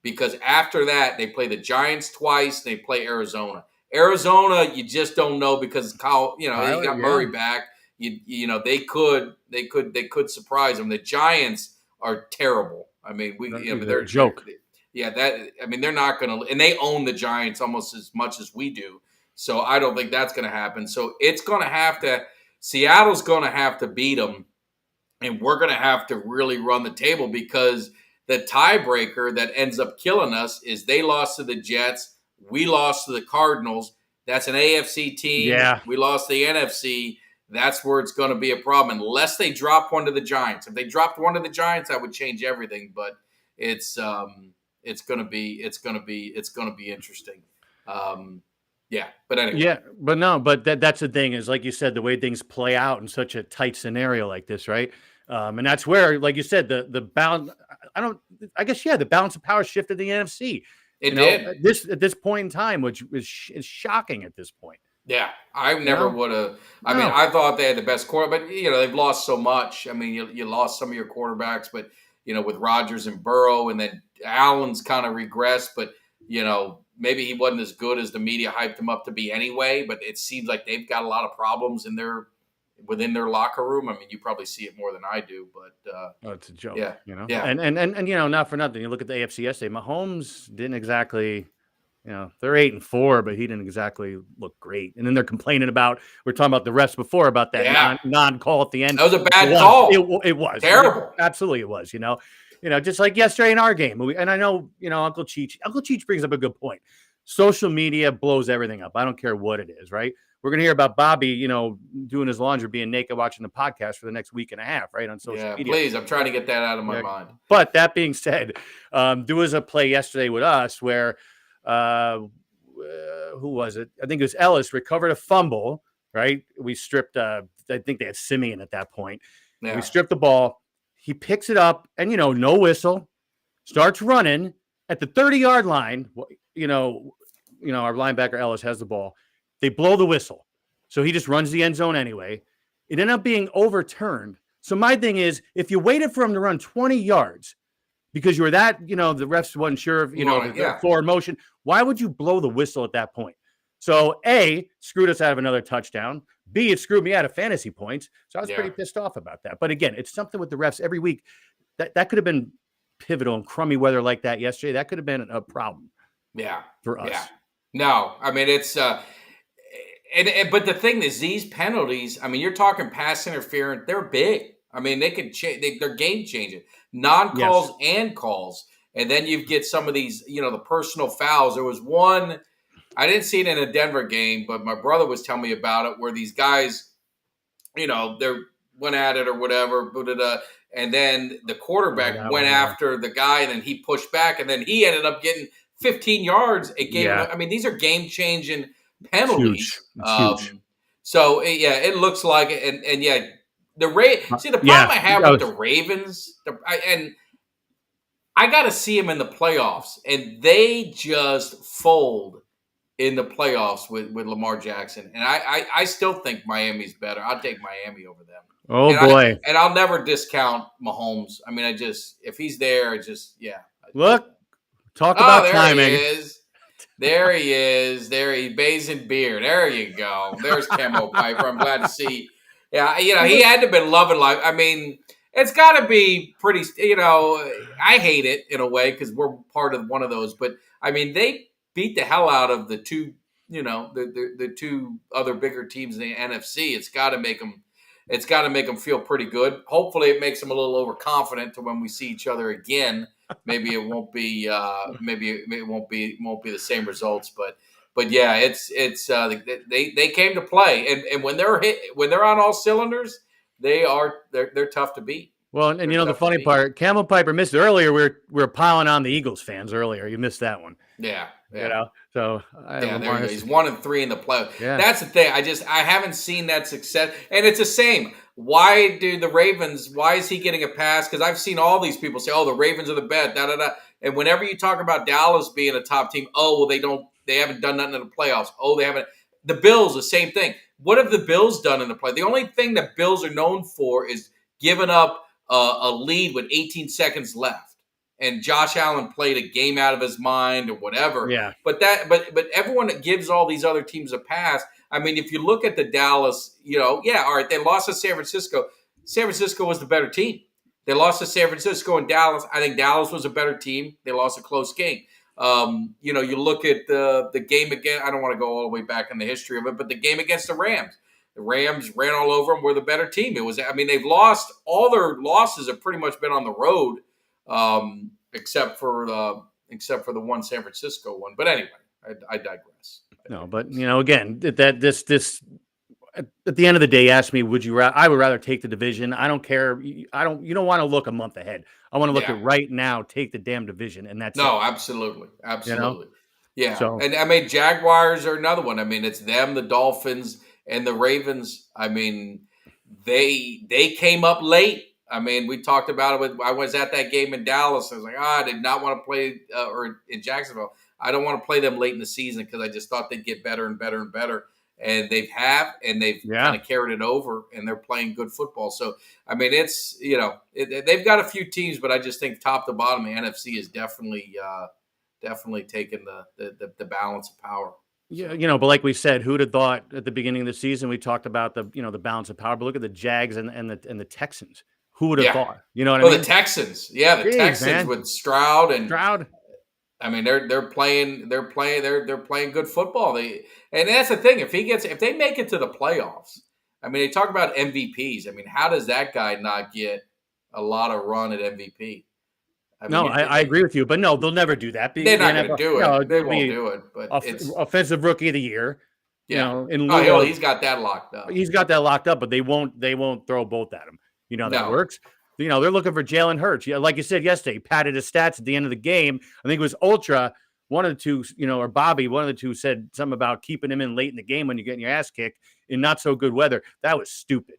Because after that, they play the Giants twice. They play Arizona. Arizona, you just don't know because Kyle, he got Murray back. They could surprise them. The Giants are terrible. They're a joke. Yeah, they're not going to, and they own the Giants almost as much as we do. So I don't think that's going to happen. So it's going to have to. Seattle's going to have to beat them, and we're going to have to really run the table because the tiebreaker that ends up killing us is they lost to the Jets. We lost to the Cardinals. That's an AFC team. Yeah. We lost the NFC. That's where it's going to be a problem unless they drop one to the Giants. If they dropped one to the Giants, that would change everything. But it's going to be interesting. But anyway. Yeah, but that's the thing is, like you said, the way things play out in such a tight scenario like this, right? And that's where, like you said, the balance. The balance of power shifted the NFC. It did. At this point in time, which is shocking at this point. Yeah, I never would have. I mean, I thought they had the best quarter, but they've lost so much. I mean, you lost some of your quarterbacks, but with Rodgers and Burrow, and then Allen's kind of regressed. But maybe he wasn't as good as the media hyped him up to be anyway. But it seems like they've got a lot of problems within their locker room. I mean, you probably see it more than I do, but it's a joke. Yeah, yeah. And not for nothing. You look at the AFC yesterday. Mahomes didn't exactly. They're 8-4, but he didn't exactly look great. And then they're complaining about. We're talking about the refs before about that non-call at the end. That was a bad call. It was terrible. Absolutely, it was. Just like yesterday in our game. And I know, Uncle Cheech. Uncle Cheech brings up a good point. Social media blows everything up. I don't care what it is, right? We're gonna hear about Bobby, doing his laundry, being naked, watching the podcast for the next week and a half, right, on social media. Please, I'm trying to get that out of my mind. But that being said, there was a play yesterday with us where. Who was it? I think it was Ellis recovered a fumble, right? We stripped, I think they had Simeon at that point. Yeah. We stripped the ball. He picks it up and, no whistle, starts running at the 30-yard line. Our linebacker Ellis has the ball. They blow the whistle. So he just runs the end zone anyway. It ended up being overturned. So my thing is, if you waited for him to run 20 yards, because you were that, the refs wasn't sure of, the forward motion. Why would you blow the whistle at that point? So A, screwed us out of another touchdown. B, it screwed me out of fantasy points. So I was pretty pissed off about that. But again, it's something with the refs every week. That could have been pivotal in crummy weather like that yesterday. That could have been a problem. Yeah. For us. Yeah. No, I mean, it's but the thing is, these penalties, I mean, you're talking pass interference, they're big. I mean, they could change. They're game changing. Non-calls and calls, and then you get some of these, the personal fouls. There was one, I didn't see it in a Denver game, but my brother was telling me about it, where these guys, they went at it or whatever, and then the quarterback went after the guy, and then he pushed back, and then he ended up getting 15 yards. I mean, these are game changing penalties. Huge. So it looks like it, and the problem I have with the Ravens, and I got to see them in the playoffs, and they just fold in the playoffs with Lamar Jackson. And I still think Miami's better. I'll take Miami over them. Oh, boy. And I'll never discount Mahomes. I mean, if he's there, Look, talk about timing. There he is. There he bathes in beer. There you go. There's Camo Piper. I'm glad to see. Yeah, he had to have been loving life. I mean, it's got to be pretty, I hate it in a way because we're part of one of those. But, I mean, they beat the hell out of the two, the two other bigger teams in the NFC. It's got to make them feel pretty good. Hopefully it makes them a little overconfident to when we see each other again. Maybe it won't be the same results, but yeah, they came to play, and when they're on all cylinders, they're tough to beat. Well, and the funny part, Camel Piper missed it earlier. We were piling on the Eagles fans earlier. You missed that one. Yeah. So he's 1-3 in the playoffs. Yeah. That's the thing. I haven't seen that success, and it's the same. Why do the Ravens? Why is he getting a pass? Because I've seen all these people say, "Oh, the Ravens are the best." And whenever you talk about Dallas being a top team, they haven't done nothing in the playoffs. Oh, they haven't. The Bills, the same thing. What have the Bills done in the play? The only thing that Bills are known for is giving up a lead with 18 seconds left. And Josh Allen played a game out of his mind or whatever. Yeah. But everyone that gives all these other teams a pass. I mean, if you look at the Dallas, all right, they lost to San Francisco. San Francisco was the better team. They lost to San Francisco and Dallas. I think Dallas was a better team. They lost a close game. You look at the game again. I don't want to go all the way back in the history of it, but the game against the Rams. The Rams ran all over them. We're the better team. They've lost. All their losses have pretty much been on the road. Except for the one San Francisco one. But anyway, I digress. No, but again, this at the end of the day, ask me, I would rather take the division. I don't care. You don't want to look a month ahead. I want to look at right now, take the damn division. And that's absolutely. Yeah. So, and I mean, Jaguars are another one. I mean, it's them, the Dolphins and the Ravens. I mean, they came up late. I mean, we talked about it. I was at that game in Dallas. I was like, I did not want to play, or in Jacksonville. I don't want to play them late in the season because I just thought they'd get better and better and better. And they've kind of carried it over, and they're playing good football. So, I mean, it's, they've got a few teams, but I just think top to bottom, the NFC is definitely taking the balance of power. Yeah, but like we said, who'd have thought at the beginning of the season we talked about the balance of power, but look at the Jags and the Texans. Who would have thought? You know what I mean? The Texans, Texans with Stroud. I mean, they're playing good football. And that's the thing. If they make it to the playoffs, I mean, they talk about MVPs. I mean, how does that guy not get a lot of run at MVP? I agree with you, but no, they'll never do that. They're not going to do it. No, they won't do it. But it's offensive rookie of the year. Yeah, he's got that locked up. He's got that locked up, but they won't throw both at him. You know how that works. They're looking for Jalen Hurts. Yeah, like you said yesterday, he padded his stats at the end of the game. I think it was Ultra, one of the two, or Bobby, one of the two said something about keeping him in late in the game when you're getting your ass kicked in not so good weather. That was stupid.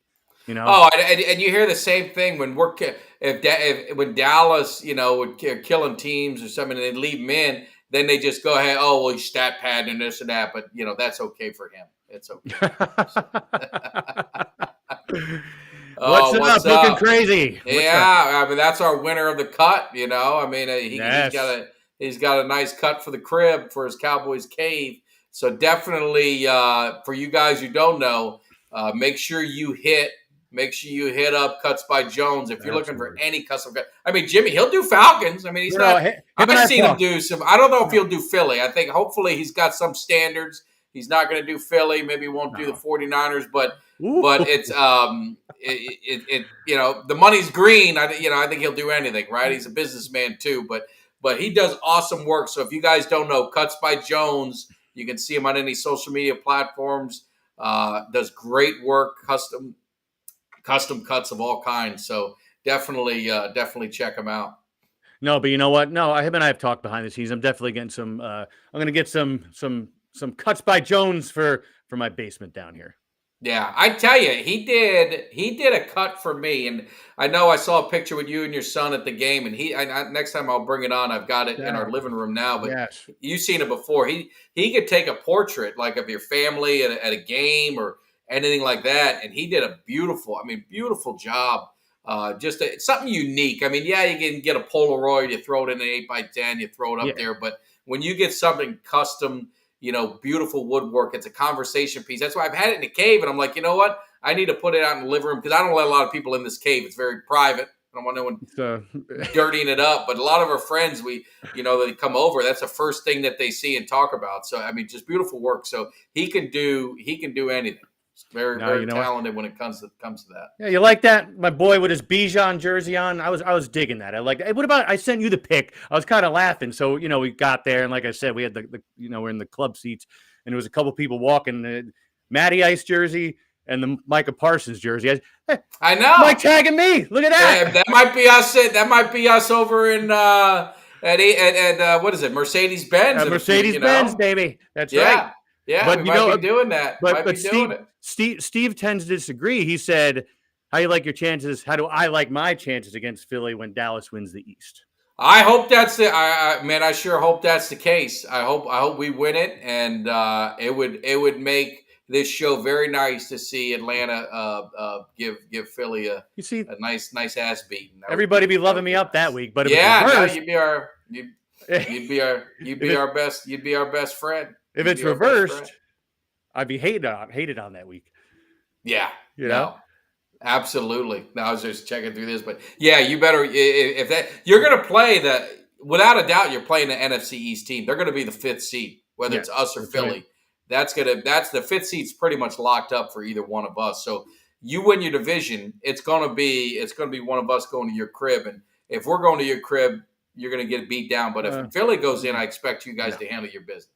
Oh, and you hear the same thing when when Dallas, would killing teams or something, and they leave him in, then they just go ahead. Oh, well, he's stat pad and this and that, but that's okay for him. It's okay. What's up? Looking crazy. I mean, that's our winner of the cut. I mean, he's got a nice cut for the crib for his Cowboys cave. So definitely, for you guys who don't know, make sure you hit up Cuts by Jones if you're looking for any custom cut. I mean, Jimmy, he'll do Falcons. I mean, he's not. I've seen him do some. I don't know if he'll do Philly. I think hopefully he's got some standards. He's not going to do Philly. Maybe he won't do the 49ers, but it's the money's green. I think he'll do anything, right? He's a businessman too, but he does awesome work. So if you guys don't know, Cuts by Jones, you can see him on any social media platforms. Does great work, custom cuts of all kinds. So definitely check him out. No, but you know what? No, him and I have talked behind the scenes. I'm definitely getting some. I'm going to get some Cuts by Jones for my basement down here. Yeah, I tell you, he did a cut for me, and I know I saw a picture with you and your son at the game, and next time I'll bring it on. I've got it in our living room now, but you've seen it before. He could take a portrait like of your family at a game or anything like that, and he did a beautiful job. Just something unique. I mean, you can get a Polaroid, you throw it in an 8x10, you throw it up there, but when you get something custom, beautiful woodwork, it's a conversation piece. That's why I've had it in the cave, and I'm like, you know what? I need to put it out in the living room because I don't let a lot of people in this cave. It's very private. I don't want no one dirtying it up. But a lot of our friends, they come over. That's the first thing that they see and talk about. So I mean, just beautiful work. So he can do anything. Very talented when it comes to that. Yeah, you like that? My boy with his Bijan jersey on. I was digging that. I like. Hey, what about? I sent you the pic. I was kind of laughing. So we got there, and like I said, we had the we're in the club seats, and there was a couple people walking. Matty Ice jersey and the Micah Parsons jersey. I know. Mike tagging me. Look at that. Yeah, that might be us. That might be us over in at what is it? Mercedes Benz. Mercedes Benz, baby. That's right. Yeah, but we might be doing that. But Steve tends to disagree. He said, "How you like your chances? How do I like my chances against Philly when Dallas wins the East?" I hope that's I sure hope that's the case. I hope we win it, and it would make this show very nice to see Atlanta give Philly a nice ass beating. Everybody be loving me up that week, but you'd be our best friend. If it's reversed, I'd be hated on that week. Yeah. No, absolutely. No, I was just checking through this, but yeah, you better, if that, you're going to play without a doubt, you're playing the NFC East team. They're going to be the fifth seed, whether it's us or Philly. Right. That's the fifth seed's pretty much locked up for either one of us. So you win your division, it's going to be one of us going to your crib. And if we're going to your crib, you're going to get beat down. But if Philly goes in, I expect you guys to handle your business.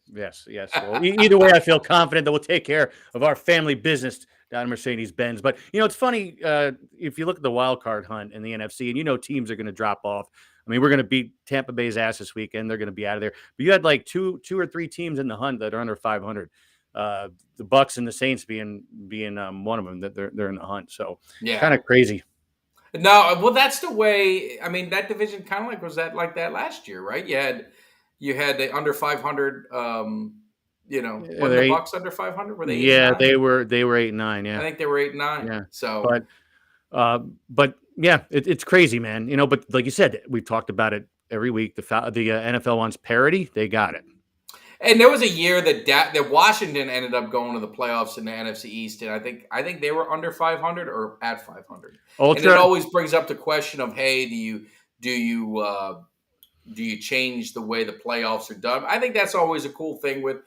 Yes. Well, either way, I feel confident that we'll take care of our family business down in Mercedes-Benz. But, it's funny, if you look at the wild card hunt in the NFC, and teams are going to drop off. I mean, we're going to beat Tampa Bay's ass this weekend. They're going to be out of there. But you had like two or three teams in the hunt that are under 500. The Bucks and the Saints being one of them that they're in the hunt. So kind of crazy. No, well, that's the way. I mean, that division kind of was that like that last year, right? You had the under 500. Yeah, Wasn't the Bucks under 500? Were they 8 and yeah, 9? they were 8-9. I Yeah, think they were 8 and 9. yeah, So but yeah, it's crazy, man. But like you said, we've talked about it every week. The NFL wants parity. They got it. And there was a year that Washington ended up going to the playoffs in the NFC East, and I think they were under 500 or at 500. And it Ultra. always brings up the question of, hey, do you change the way the playoffs are done? I think that's always a cool thing with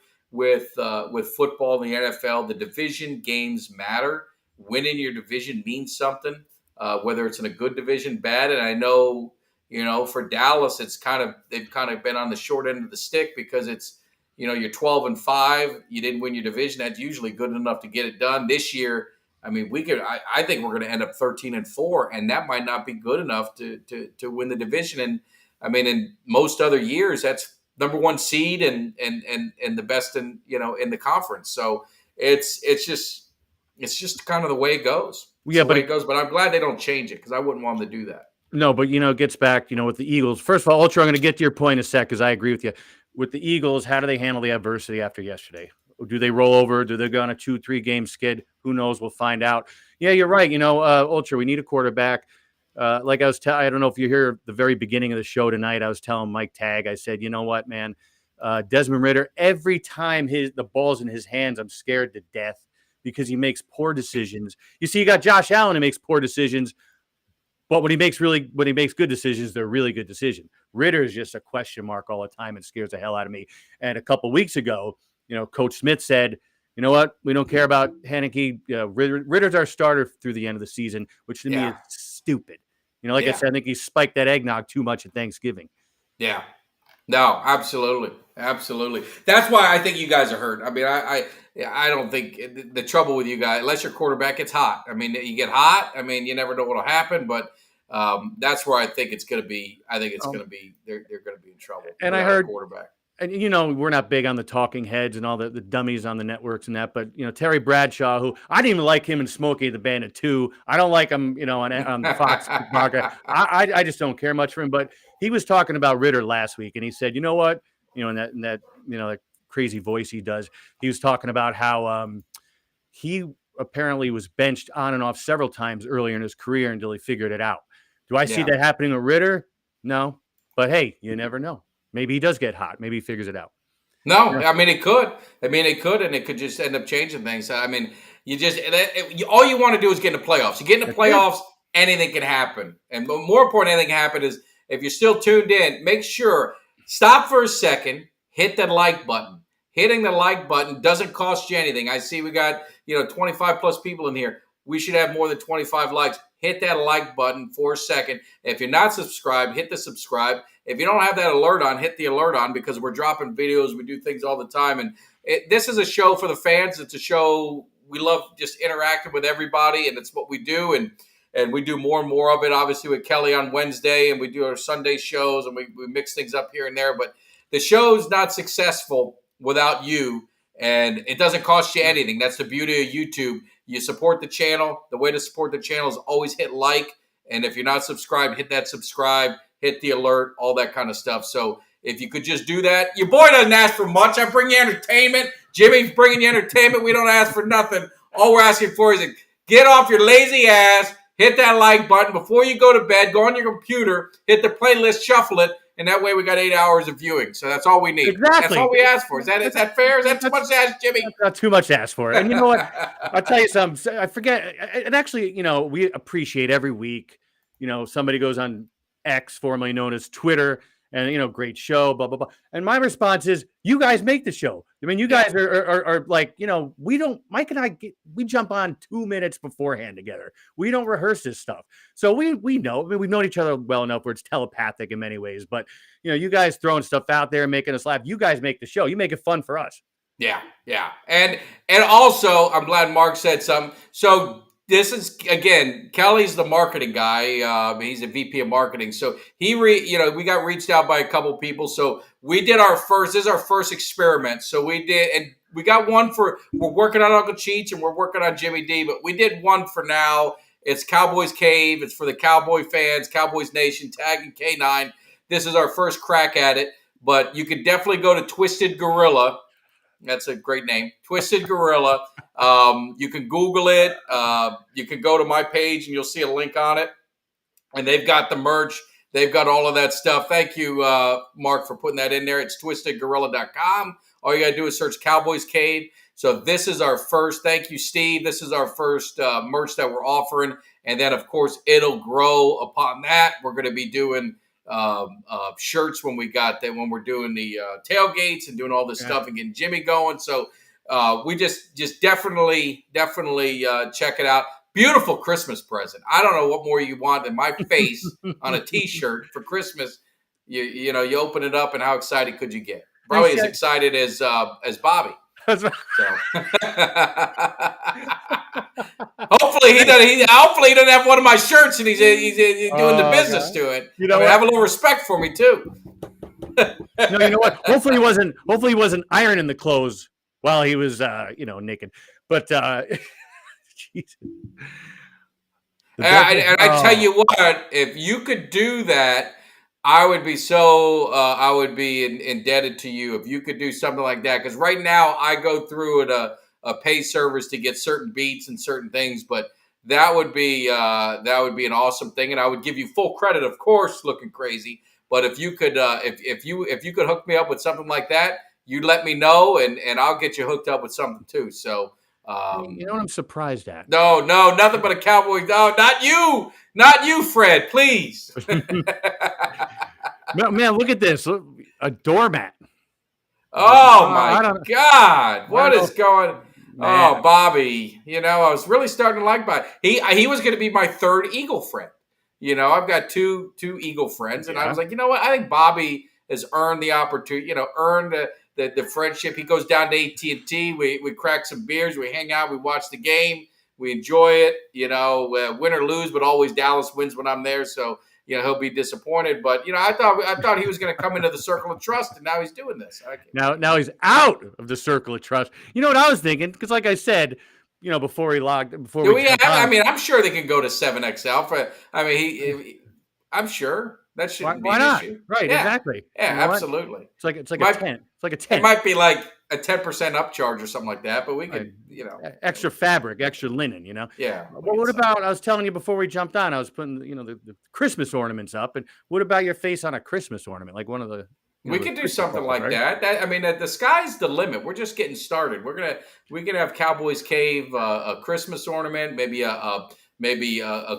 football in the NFL. The division games matter. Winning your division means something, whether it's in a good division, bad. And I know, for Dallas, they've kind of been on the short end of the stick because it's, you're 12-5. You didn't win your division. That's usually good enough to get it done. This year, I mean, I think we're going to end up 13-4, and that might not be good enough to win the division. And I mean, in most other years, that's number one seed and the best in the conference. So it's just kind of the way it goes. It's Yeah, the way it goes. But I'm glad they don't change it because I wouldn't want them to do that. no, but it gets back, with the Eagles. First of all, Ultra, I'm going to get to your point in a sec because I agree with you. With the Eagles, how do they handle the adversity after yesterday? Do they roll over? Do they go on a 2-3 game skid? Who knows? We'll find out. Yeah, you're right. Ultra, we need a quarterback. Like I don't know if you hear the very beginning of the show tonight, I was telling Mike Tag, I said, you know what, man, Desmond Ridder, every time the ball's in his hands, I'm scared to death because he makes poor decisions. You see, you got Josh Allen who makes poor decisions, but when he makes good decisions, they're really good decisions. Ridder is just a question mark all the time and scares the hell out of me. And a couple weeks ago, Coach Smith said, you know what? We don't care about Heineke. Ritter's our starter through the end of the season, which to me is stupid. I said, I think he spiked that eggnog too much at Thanksgiving. Yeah. No, absolutely. Absolutely. That's why I think you guys are hurt. I mean, I don't think the trouble with you guys, unless your quarterback gets hot. I mean, you get hot. I mean, you never know what'll happen, but that's where I think it's going to be. I think it's going to be, they're going to be in trouble. And I heard quarterback. And we're not big on the talking heads and all the dummies on the networks and that, but Terry Bradshaw, who I didn't even like him and Smokey the Bandit too. I don't like him, on Fox. I just don't care much for him. But he was talking about Ridder last week, and he said, you know what, in that that crazy voice he does. He was talking about how he apparently was benched on and off several times earlier in his career until he figured it out. Do I see that happening with Ridder? No, but hey, you never know. Maybe he does get hot. Maybe he figures it out. No, I mean, it could. And it could just end up changing things. I mean, all you want to do is get in the playoffs. You get in the playoffs, anything can happen. And more important, anything can happen is if you're still tuned in, make sure, stop for a second, hit that like button. Hitting the like button doesn't cost you anything. I see we got, 25 plus people in here. We should have more than 25 likes. Hit that like button for a second. If you're not subscribed, hit the subscribe. If you don't have that alert on, hit the alert on because we're dropping videos. We do things all the time. And this is a show for the fans. It's a show we love just interacting with everybody, and it's what we do. And we do more and more of it, obviously, with Kelly on Wednesday, and we do our Sunday shows, and we mix things up here and there. But the show's not successful without you, and it doesn't cost you anything. That's the beauty of YouTube. You support the channel. The way to support the channel is always hit like. And if you're not subscribed, hit that subscribe, hit the alert, all that kind of stuff. So if you could just do that. Your boy doesn't ask for much. I bring you entertainment. Jimmy's bringing you entertainment. We don't ask for nothing. All we're asking for is get off your lazy ass, hit that like button. Before you go to bed, go on your computer, hit the playlist, shuffle it, and that way we got 8 hours of viewing. So that's all we need. Exactly. That's all we ask for. Is that fair? Is that too much to ask, Jimmy? That's not too much to ask for. And you know what? I'll tell you something. I forget. And actually, we appreciate every week, somebody goes on X, formerly known as Twitter, and, great show, blah, blah, blah. And my response is, you guys make the show. I mean, you guys are like, we don't, Mike and we jump on 2 minutes beforehand together. We don't rehearse this stuff. So we know, we've known each other well enough where it's telepathic in many ways, but you guys throwing stuff out there, making us laugh. You guys make the show. You make it fun for us. Yeah. And also, I'm glad Mark said something. So this is, again, Kelly's the marketing guy. He's a VP of marketing. So we got reached out by a couple people. So we did this is our first experiment. So we did, and we got one we're working on Uncle Cheech and we're working on Jimmy Dee, but we did one for now. It's Cowboys Cave. It's for the Cowboy fans, Cowboys Nation, tagging K9. This is our first crack at it, but you could definitely go to Twisted Gorilla. That's a great name, Twisted Gorilla. You can Google it. You can go to my page and you'll see a link on it. And they've got the merch. They've got all of that stuff. Thank you, Mark, for putting that in there. It's twistedgorilla.com. All you got to do is search Cowboys Cave. So this is our first. Thank you, Steve. This is our first merch that we're offering. And then, of course, it'll grow upon that. We're going to be doing shirts when we're doing the tailgates and doing all this stuff and getting Jimmy going. So we just definitely check it out. Beautiful Christmas present. I don't know what more you want than my face on a T-shirt for Christmas. You open it up, and how excited could you get? Probably as excited as Bobby. That's right. So. Hopefully he doesn't have one of my shirts, and he's doing the business to it. Have a little respect for me too. No, you know what? Hopefully he wasn't ironing the clothes while he was naked. But Jesus. I tell you what, if you could do that, I would be indebted to you if you could do something like that. Because right now I go through a pay service to get certain beats and certain things, but that would be an awesome thing, and I would give you full credit, of course, looking crazy. But if you could if you could hook me up with something like that, you let me know, and I'll get you hooked up with something too. So. You know what I'm surprised at? No, nothing but a Cowboy. No, not you, Fred, please. Man, look at this. Look, a doormat. Oh, my God. What is going on? Oh, Bobby. I was really starting to like Bobby. He was going to be my third Eagle friend. I've got two Eagle friends, and I was like, you know what? I think Bobby has earned the opportunity, earned the friendship. He goes down to AT&T. We crack some beers. We hang out. We watch the game. We enjoy it. Win or lose, but always Dallas wins when I'm there. So he'll be disappointed. But I thought he was going to come into the circle of trust, and now he's doing this. Now he's out of the circle of trust. You know what I was thinking? Because like I said, before we. I'm sure they can go to 7XL. I'm sure. That shouldn't be an issue. Right, exactly. Yeah, absolutely. It's like a 10. It's like a 10. It might be like a 10% upcharge or something like that, but we could, extra fabric, extra linen, Yeah. Well, what about, I was telling you before we jumped on, I was putting, the Christmas ornaments up, and what about your face on a Christmas ornament? Like one of the we could do something like that. The sky's the limit. We're just getting started. We can have Cowboys Cave, a Christmas ornament, maybe a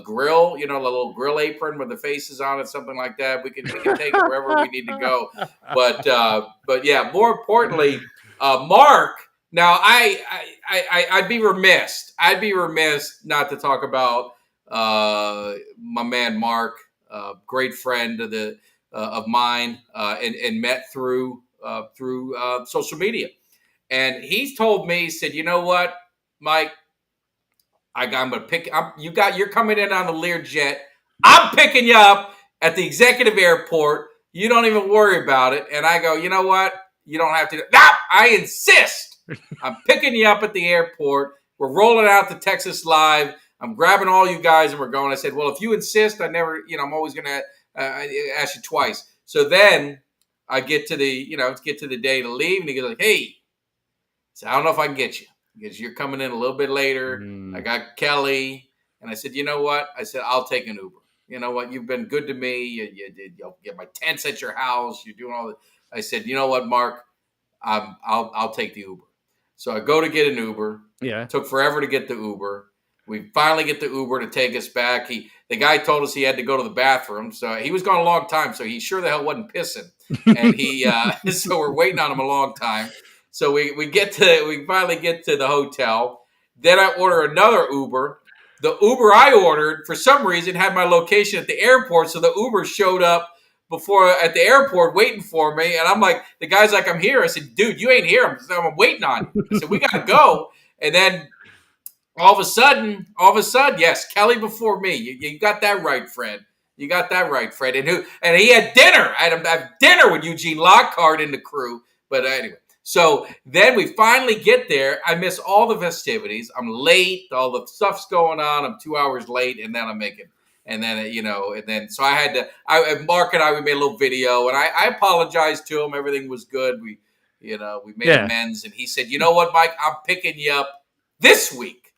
grill, a little grill apron with the faces on it, something like that. We can take it wherever we need to go. But yeah, more importantly, Mark. Now, I'd be remiss. Not to talk about my man Mark, great friend of mine, and met through social media. And he's told me, he said, you know what, Mike. I'm going to pick up. You're coming in on the Learjet. I'm picking you up at the executive airport. You don't even worry about it. And I go, you know what? You don't have to. No, I insist. I'm picking you up at the airport. We're rolling out to Texas Live. I'm grabbing all you guys and we're going. I said, well, if you insist, I'm always going to ask you twice. So then I get to the day to leave, and he goes like, hey, so I don't know if I can get you, because you're coming in a little bit later. I got Kelly. And I said, you know what? I said, I'll take an Uber. You know what? You've been good to me. You'll get my tents at your house. You're doing all that. I said, you know what, Mark? I'll take the Uber. So I go to get an Uber. Yeah. It took forever to get the Uber. We finally get the Uber to take us back. The guy told us he had to go to the bathroom. So he was gone a long time. So he sure the hell wasn't pissing. And so we're waiting on him a long time. So we finally get to the hotel. Then I order another Uber. The Uber I ordered, for some reason, had my location at the airport. So the Uber showed up at the airport waiting for me. And I'm like, the guy's like, I'm here. I said, dude, you ain't here. I'm waiting on you. I said, we got to go. And then all of a sudden, yes, Kelly before me. You got that right, Fred. You got that right, Fred. And he had dinner. I had dinner with Eugene Lockhart and the crew. But anyway. So then we finally get there. I miss all the festivities. I'm late. All the stuff's going on. I'm 2 hours late, and then I'm making. And then so I had to. Mark and we made a little video, and I apologized to him. Everything was good. We made amends, and he said, "You know what, Mike? I'm picking you up this week.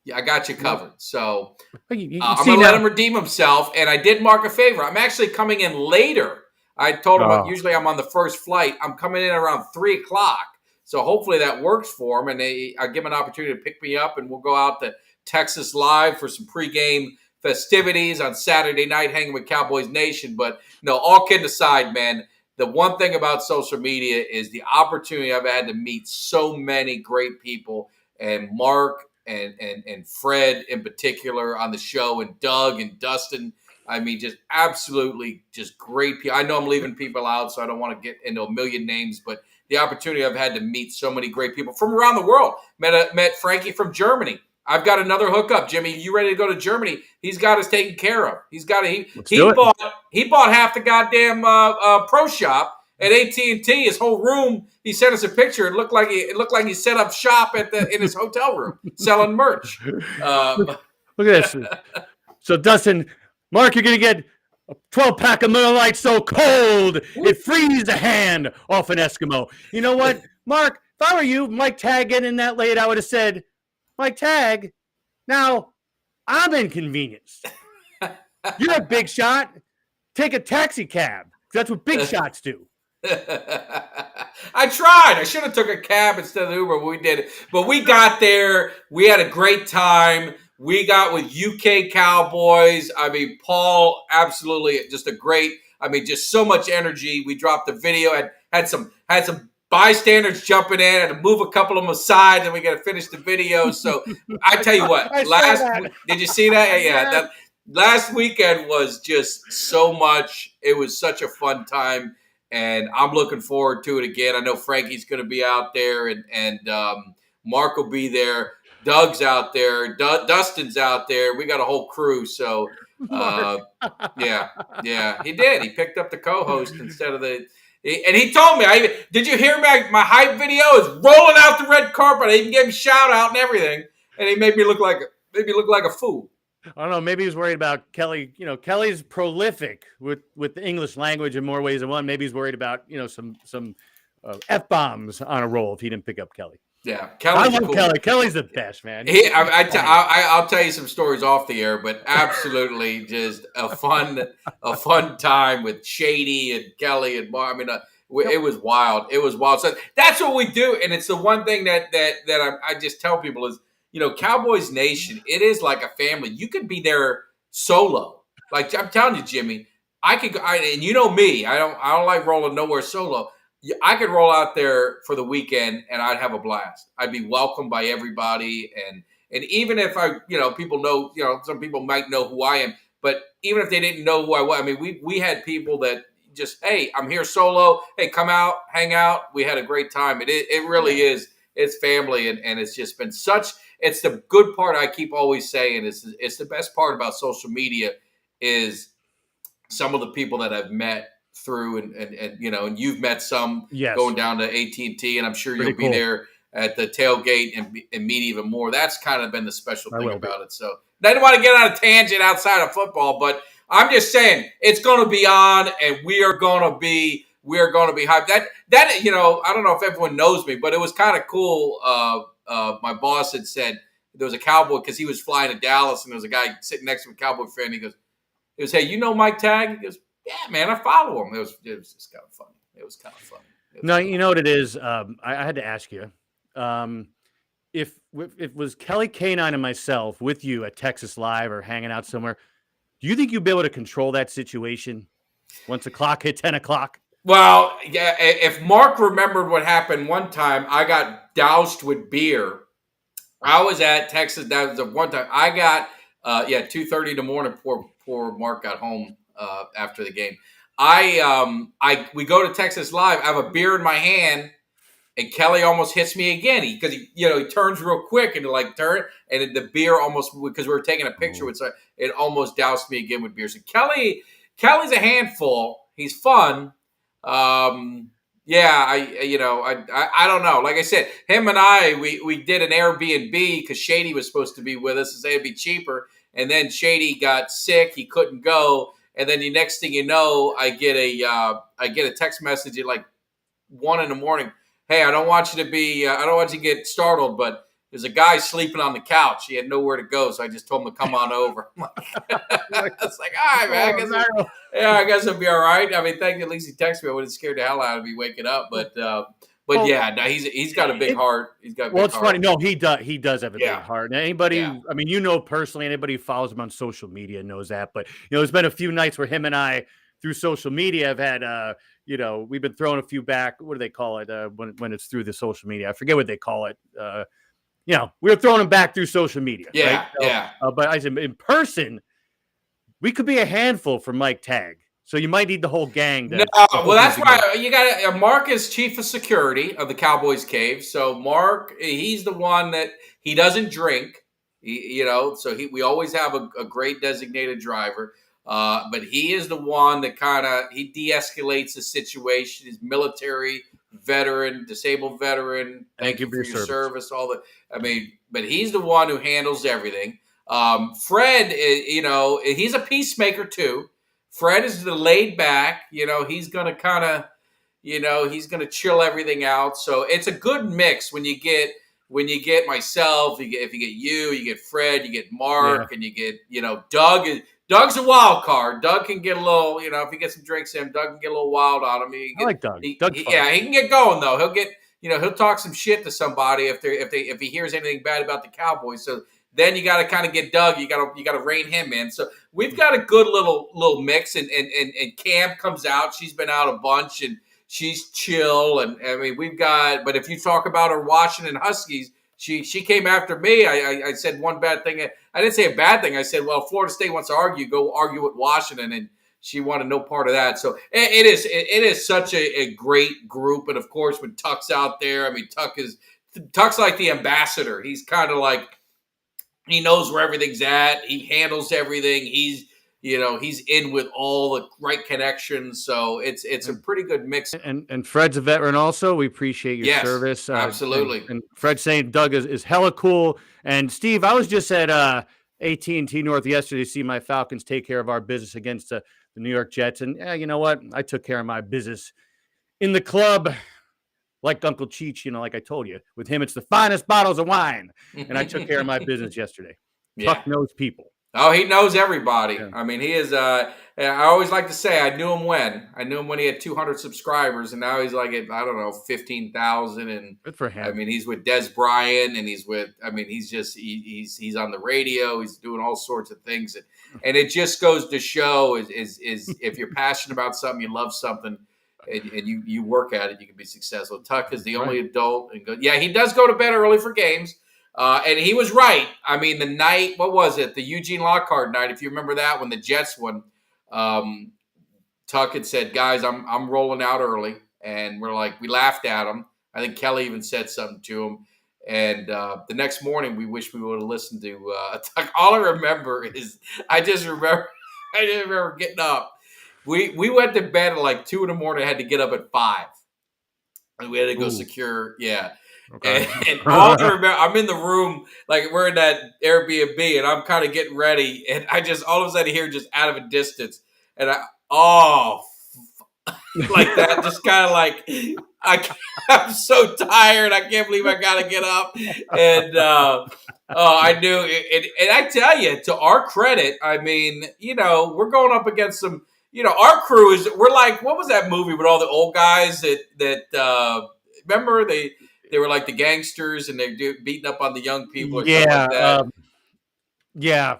Yeah, I got you covered." So I'm going to let him redeem himself. And I did Mark a favor. I'm actually coming in later. I told him usually I'm on the first flight. I'm coming in around 3:00. So hopefully that works for him. And I give him an opportunity to pick me up, and we'll go out to Texas Live for some pregame festivities on Saturday night, hanging with Cowboys Nation. But no, all kidding aside, man, the one thing about social media is the opportunity I've had to meet so many great people, and Mark and Fred in particular on the show, and Doug and Dustin. I mean, just absolutely just great people. I know I'm leaving people out, so I don't want to get into a million names, but the opportunity I've had to meet so many great people from around the world. Met Frankie from Germany. I've got another hookup, Jimmy. You ready to go to Germany? He's got us taken care of. He bought half the goddamn pro shop at AT&T. His whole room. He sent us a picture. It looked like he set up shop in his hotel room selling merch. Look at this. So Dustin, Mark, you're gonna get a 12-pack of Miller Lite so cold it freezes the hand off an Eskimo. You know what, Mark? If I were you, Mike Tag getting in that late, I would have said, Mike Tag, now I'm inconvenienced. You're a big shot. Take a taxi cab. That's what big shots do. I tried. I should have took a cab instead of Uber. We did it. But we got there. We had a great time. We got with UK Cowboys. I mean, Paul, absolutely just just so much energy. We dropped the video. Had some bystanders jumping in, had to move a couple of them aside, and we got to finish the video. So I tell you what, did you see that? Yeah, last weekend was just so much. It was such a fun time, and I'm looking forward to it again. I know Frankie's going to be out there, and Mark will be there. Doug's out there. Dustin's out there. We got a whole crew. So, yeah, he did. He picked up the co-host instead of the. And he told me, did you hear my hype video? Is rolling out the red carpet. I even gave him a shout out and everything. And he made me look like a fool. I don't know. Maybe he's worried about Kelly. You know, Kelly's prolific with the English language in more ways than one. Maybe he's worried about some F-bombs on a roll if he didn't pick up Kelly. Yeah, I love Kelly. Kelly's the best, man. I'll tell you some stories off the air, but absolutely just a fun time with Shady and Kelly and Mark. I mean, it was wild. It was wild. So that's what we do, and it's the one thing that I just tell people is, Cowboys Nation. It is like a family. You could be there solo. Like I'm telling you, Jimmy, I could go. And you know me, I don't like rolling nowhere solo. I could roll out there for the weekend and I'd have a blast. I'd be welcomed by everybody. And even if people know, some people might know who I am, but even if they didn't know who I was, I mean, we had people that just, hey, I'm here solo. Hey, come out, hang out. We had a great time. It really is. It's family. And it's just been it's the good part I keep always saying it's the best part about social media is some of the people that I've met through and you've met some going down to AT&T, and I'm sure you'll be there at the tailgate and meet even more. That's kind of been the special thing about it. So I didn't want to get on a tangent outside of football, but I'm just saying it's going to be on, and we are going to be hyped. That I don't know if everyone knows me, but it was kind of cool. My boss had said there was a Cowboy because he was flying to Dallas, and there was a guy sitting next to a Cowboy fan. He goes, hey, you know Mike Tag? He goes, yeah, man, I follow him. It was just kind of funny. It was kind of funny. No, you know what it is? I had to ask you. If it was Kelly Canine and myself with you at Texas Live or hanging out somewhere, do you think you'd be able to control that situation once the clock hit 10 o'clock? Well, yeah, if Mark remembered what happened one time, I got doused with beer. I was at Texas. That was the one time I got 2:30 in the morning before Mark got home. After the game, we go to Texas Live. I have a beer in my hand, and Kelly almost hits me again because he turns real quick and and the beer almost, because we were taking a picture with, so it almost doused me again with beer. So Kelly's a handful. He's fun. Yeah, I don't know. Like I said, him and I, we did an Airbnb because Shady was supposed to be with us and say it'd be cheaper. And then Shady got sick; he couldn't go. And then the next thing you know, I get a text message at like 1 a.m. Hey, I don't want you to be, I don't want you to get startled, but there's a guy sleeping on the couch. He had nowhere to go, so I just told him to come on over. It's like, all right, man. I guess it'll be all right. I mean, thank you. At least he texted me. I would have scared the hell out of me waking up, but yeah, no, he's got a big heart. He's got. Well, it's funny. No, he does have a big Yeah. heart. And anybody, Yeah. I mean, personally, anybody who follows him on social media knows that. But there's been a few nights where him and I, through social media, have had, we've been throwing a few back. What do they call it when it's through the social media? I forget what they call it. We were throwing them back through social media. Yeah, right? So, yeah. But I said in person, we could be a handful for Mike Tag. So you might need the whole gang. No, well, that's why you got Mark is chief of security of the Cowboys cave. So Mark, he's the one that he doesn't drink. So we always have a great designated driver. But he is the one that he de-escalates the situation. He's military veteran, disabled veteran. Thank you for your service. But he's the one who handles everything. Fred, he's a peacemaker too. Fred is the laid back. He's going to he's going to chill everything out. So it's a good mix when you get myself. If you get you get Fred, you get Mark, and you get Doug. Doug's a wild card. Doug can get a little, if he gets some drinks in, Doug can get a little wild on him. I like Doug. He can get going though. He'll get, he'll talk some shit to somebody if he hears anything bad about the Cowboys. So then you got to kind of get Doug. You got to rein him in. So we've got a good little mix. And Cam comes out. She's been out a bunch and she's chill. And I mean, but if you talk about our Washington Huskies, she came after me. I said one bad thing. I didn't say a bad thing. I said, well, if Florida State wants to argue, go argue with Washington. And she wanted no part of that. So it is such a great group. And of course, when Tuck's out there, I mean, Tuck's like the ambassador. He's kind of like, he knows where everything's at. He handles everything. He's in with all the right connections. So it's a pretty good mix. And Fred's a veteran also. We appreciate your service. Absolutely. And Fred saying Doug is hella cool. And Steve, I was just at AT&T North yesterday to see my Falcons take care of our business against the New York Jets. And you know what? I took care of my business in the club. Like Uncle Cheech, like I told you, with him, it's the finest bottles of wine. And I took care of my business yesterday. Tuck knows people. Oh, he knows everybody. Yeah. I mean, he is, I always like to say, I knew him when he had 200 subscribers, and now he's like at, I don't know, 15,000. And good for him. I mean, he's with Des Bryant, and he's just, he's on the radio. He's doing all sorts of things. And it just goes to show is if you're passionate about something, you love something, and you work at it, you can be successful. Tuck is the only adult. He does go to bed early for games. And he was right. I mean, the night, what was it? The Eugene Lockhart night, if you remember that, when the Jets won, Tuck had said, guys, I'm rolling out early. And we laughed at him. I think Kelly even said something to him. And the next morning, we wish we would have listened to Tuck. All I remember is, I just remember getting up. We went to bed at like 2 a.m. I had to get up at 5. And we had to go secure. Yeah. Okay. And all I remember, I'm in the room, like we're in that Airbnb, and I'm kind of getting ready, and I just all of a sudden hear just out of a distance, and like that, just kind of like I'm so tired, I can't believe I gotta get up, and I knew it, and I tell you, to our credit, I mean, we're going up against some, our crew we're like, what was that movie with all the old guys that remember they were like the gangsters and they're beating up on the young people or something like that. Yeah.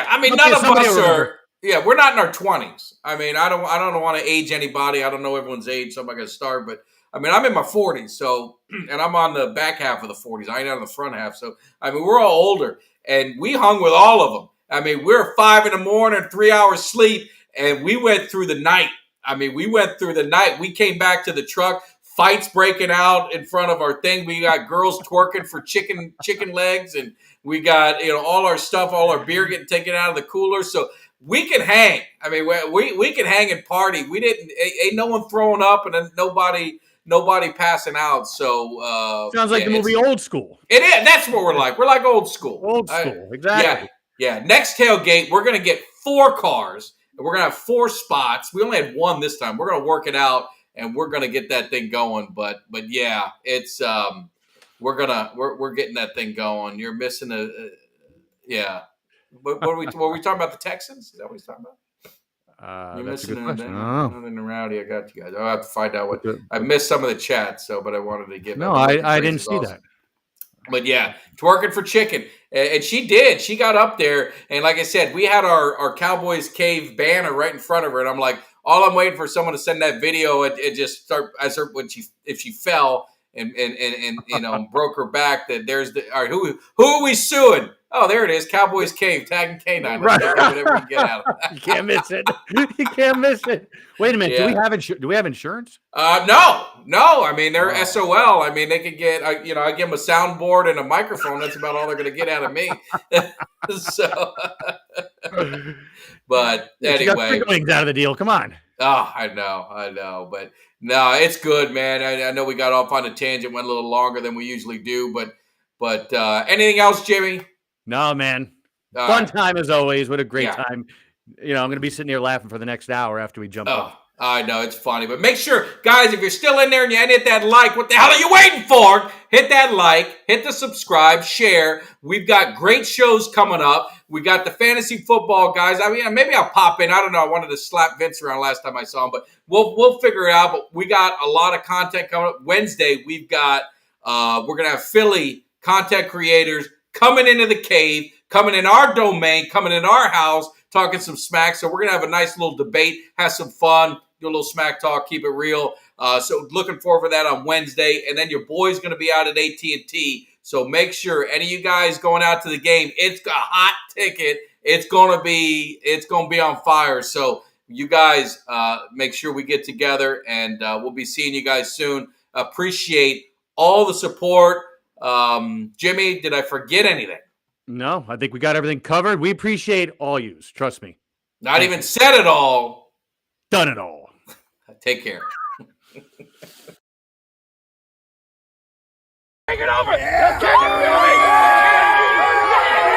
I mean, none of us are. Yeah, we're not in our 20s. I mean, I don't want to age anybody. I don't know everyone's age, so I'm not going to start. But I mean, I'm in my 40s, so, and I'm on the back half of the 40s. I ain't on the front half. So I mean, we're all older, and we hung with all of them. I mean, we're 5 a.m, 3 hours sleep, and we went through the night. I mean, we went through the night. We came back to the truck. Fights breaking out in front of our thing. We got girls twerking for chicken legs, and we got all our stuff, all our beer getting taken out of the cooler. So we can hang. I mean, we can hang and party. We didn't. Ain't no one throwing up, and then nobody nobody passing out. So sounds like the movie Old School. It is. That's what we're like. We're like old school. Old school, exactly. Yeah. Next tailgate, we're gonna get 4 cars, and we're gonna have 4 spots. We only had 1 this time. We're gonna work it out, and we're gonna get that thing going. But yeah, it's we're getting that thing going. You're missing yeah. What are we talking about? The Texans? Is that what he's talking about? You're That's a missing good question. nothing rowdy. I got you guys. I'll have to find out what I missed some of the chat. But I wanted to give. No, I didn't see that. But yeah, twerking for chicken. And she did. She got up there. And like I said, we had our Cowboys Cave banner right in front of her. And I'm like, all I'm waiting for someone to send that video and just start if she fell and broke her back. That there's all right. Who are we suing? Oh, there it is. Cowboys Cave, tagging K9. Right. Whatever you get out of it. You can't miss it. You can't miss it. Wait a minute. Yeah. Do we have insurance? No. I mean, they're SOL. I mean, they could get, I give them a soundboard and a microphone. That's about all they're going to get out of me. So, but anyway, you got wings out of the deal. Come on. Oh, I know. But no, it's good, man. I know we got off on a tangent, went a little longer than we usually do. But anything else, Jimmy? No, man. Fun time as always. What a great time. I'm going to be sitting here laughing for the next hour after we jump up. I know, it's funny. But make sure, guys, if you're still in there and you hadn't hit that like, what the hell are you waiting for? Hit that like, hit the subscribe, share. We've got great shows coming up. We got the fantasy football guys. I mean, maybe I'll pop in. I don't know. I wanted to slap Vince around last time I saw him, but we'll figure it out. But we got a lot of content coming up. Wednesday, we've got we're gonna have Philly content creators coming into the cave, coming in our domain, coming in our house, talking some smack. So we're going to have a nice little debate, have some fun, do a little smack talk, keep it real. So looking forward for that on Wednesday. And then your boy's going to be out at AT&T. So make sure any of you guys going out to the game, it's a hot ticket. It's going to be on fire. So you guys make sure we get together, and we'll be seeing you guys soon. Appreciate all the support. Jimmy, did I forget anything? No, I think we got everything covered. We appreciate all yous. Trust me. Not even said it all. Done it all. Take care. Take it over. Yeah. Take it, Billy.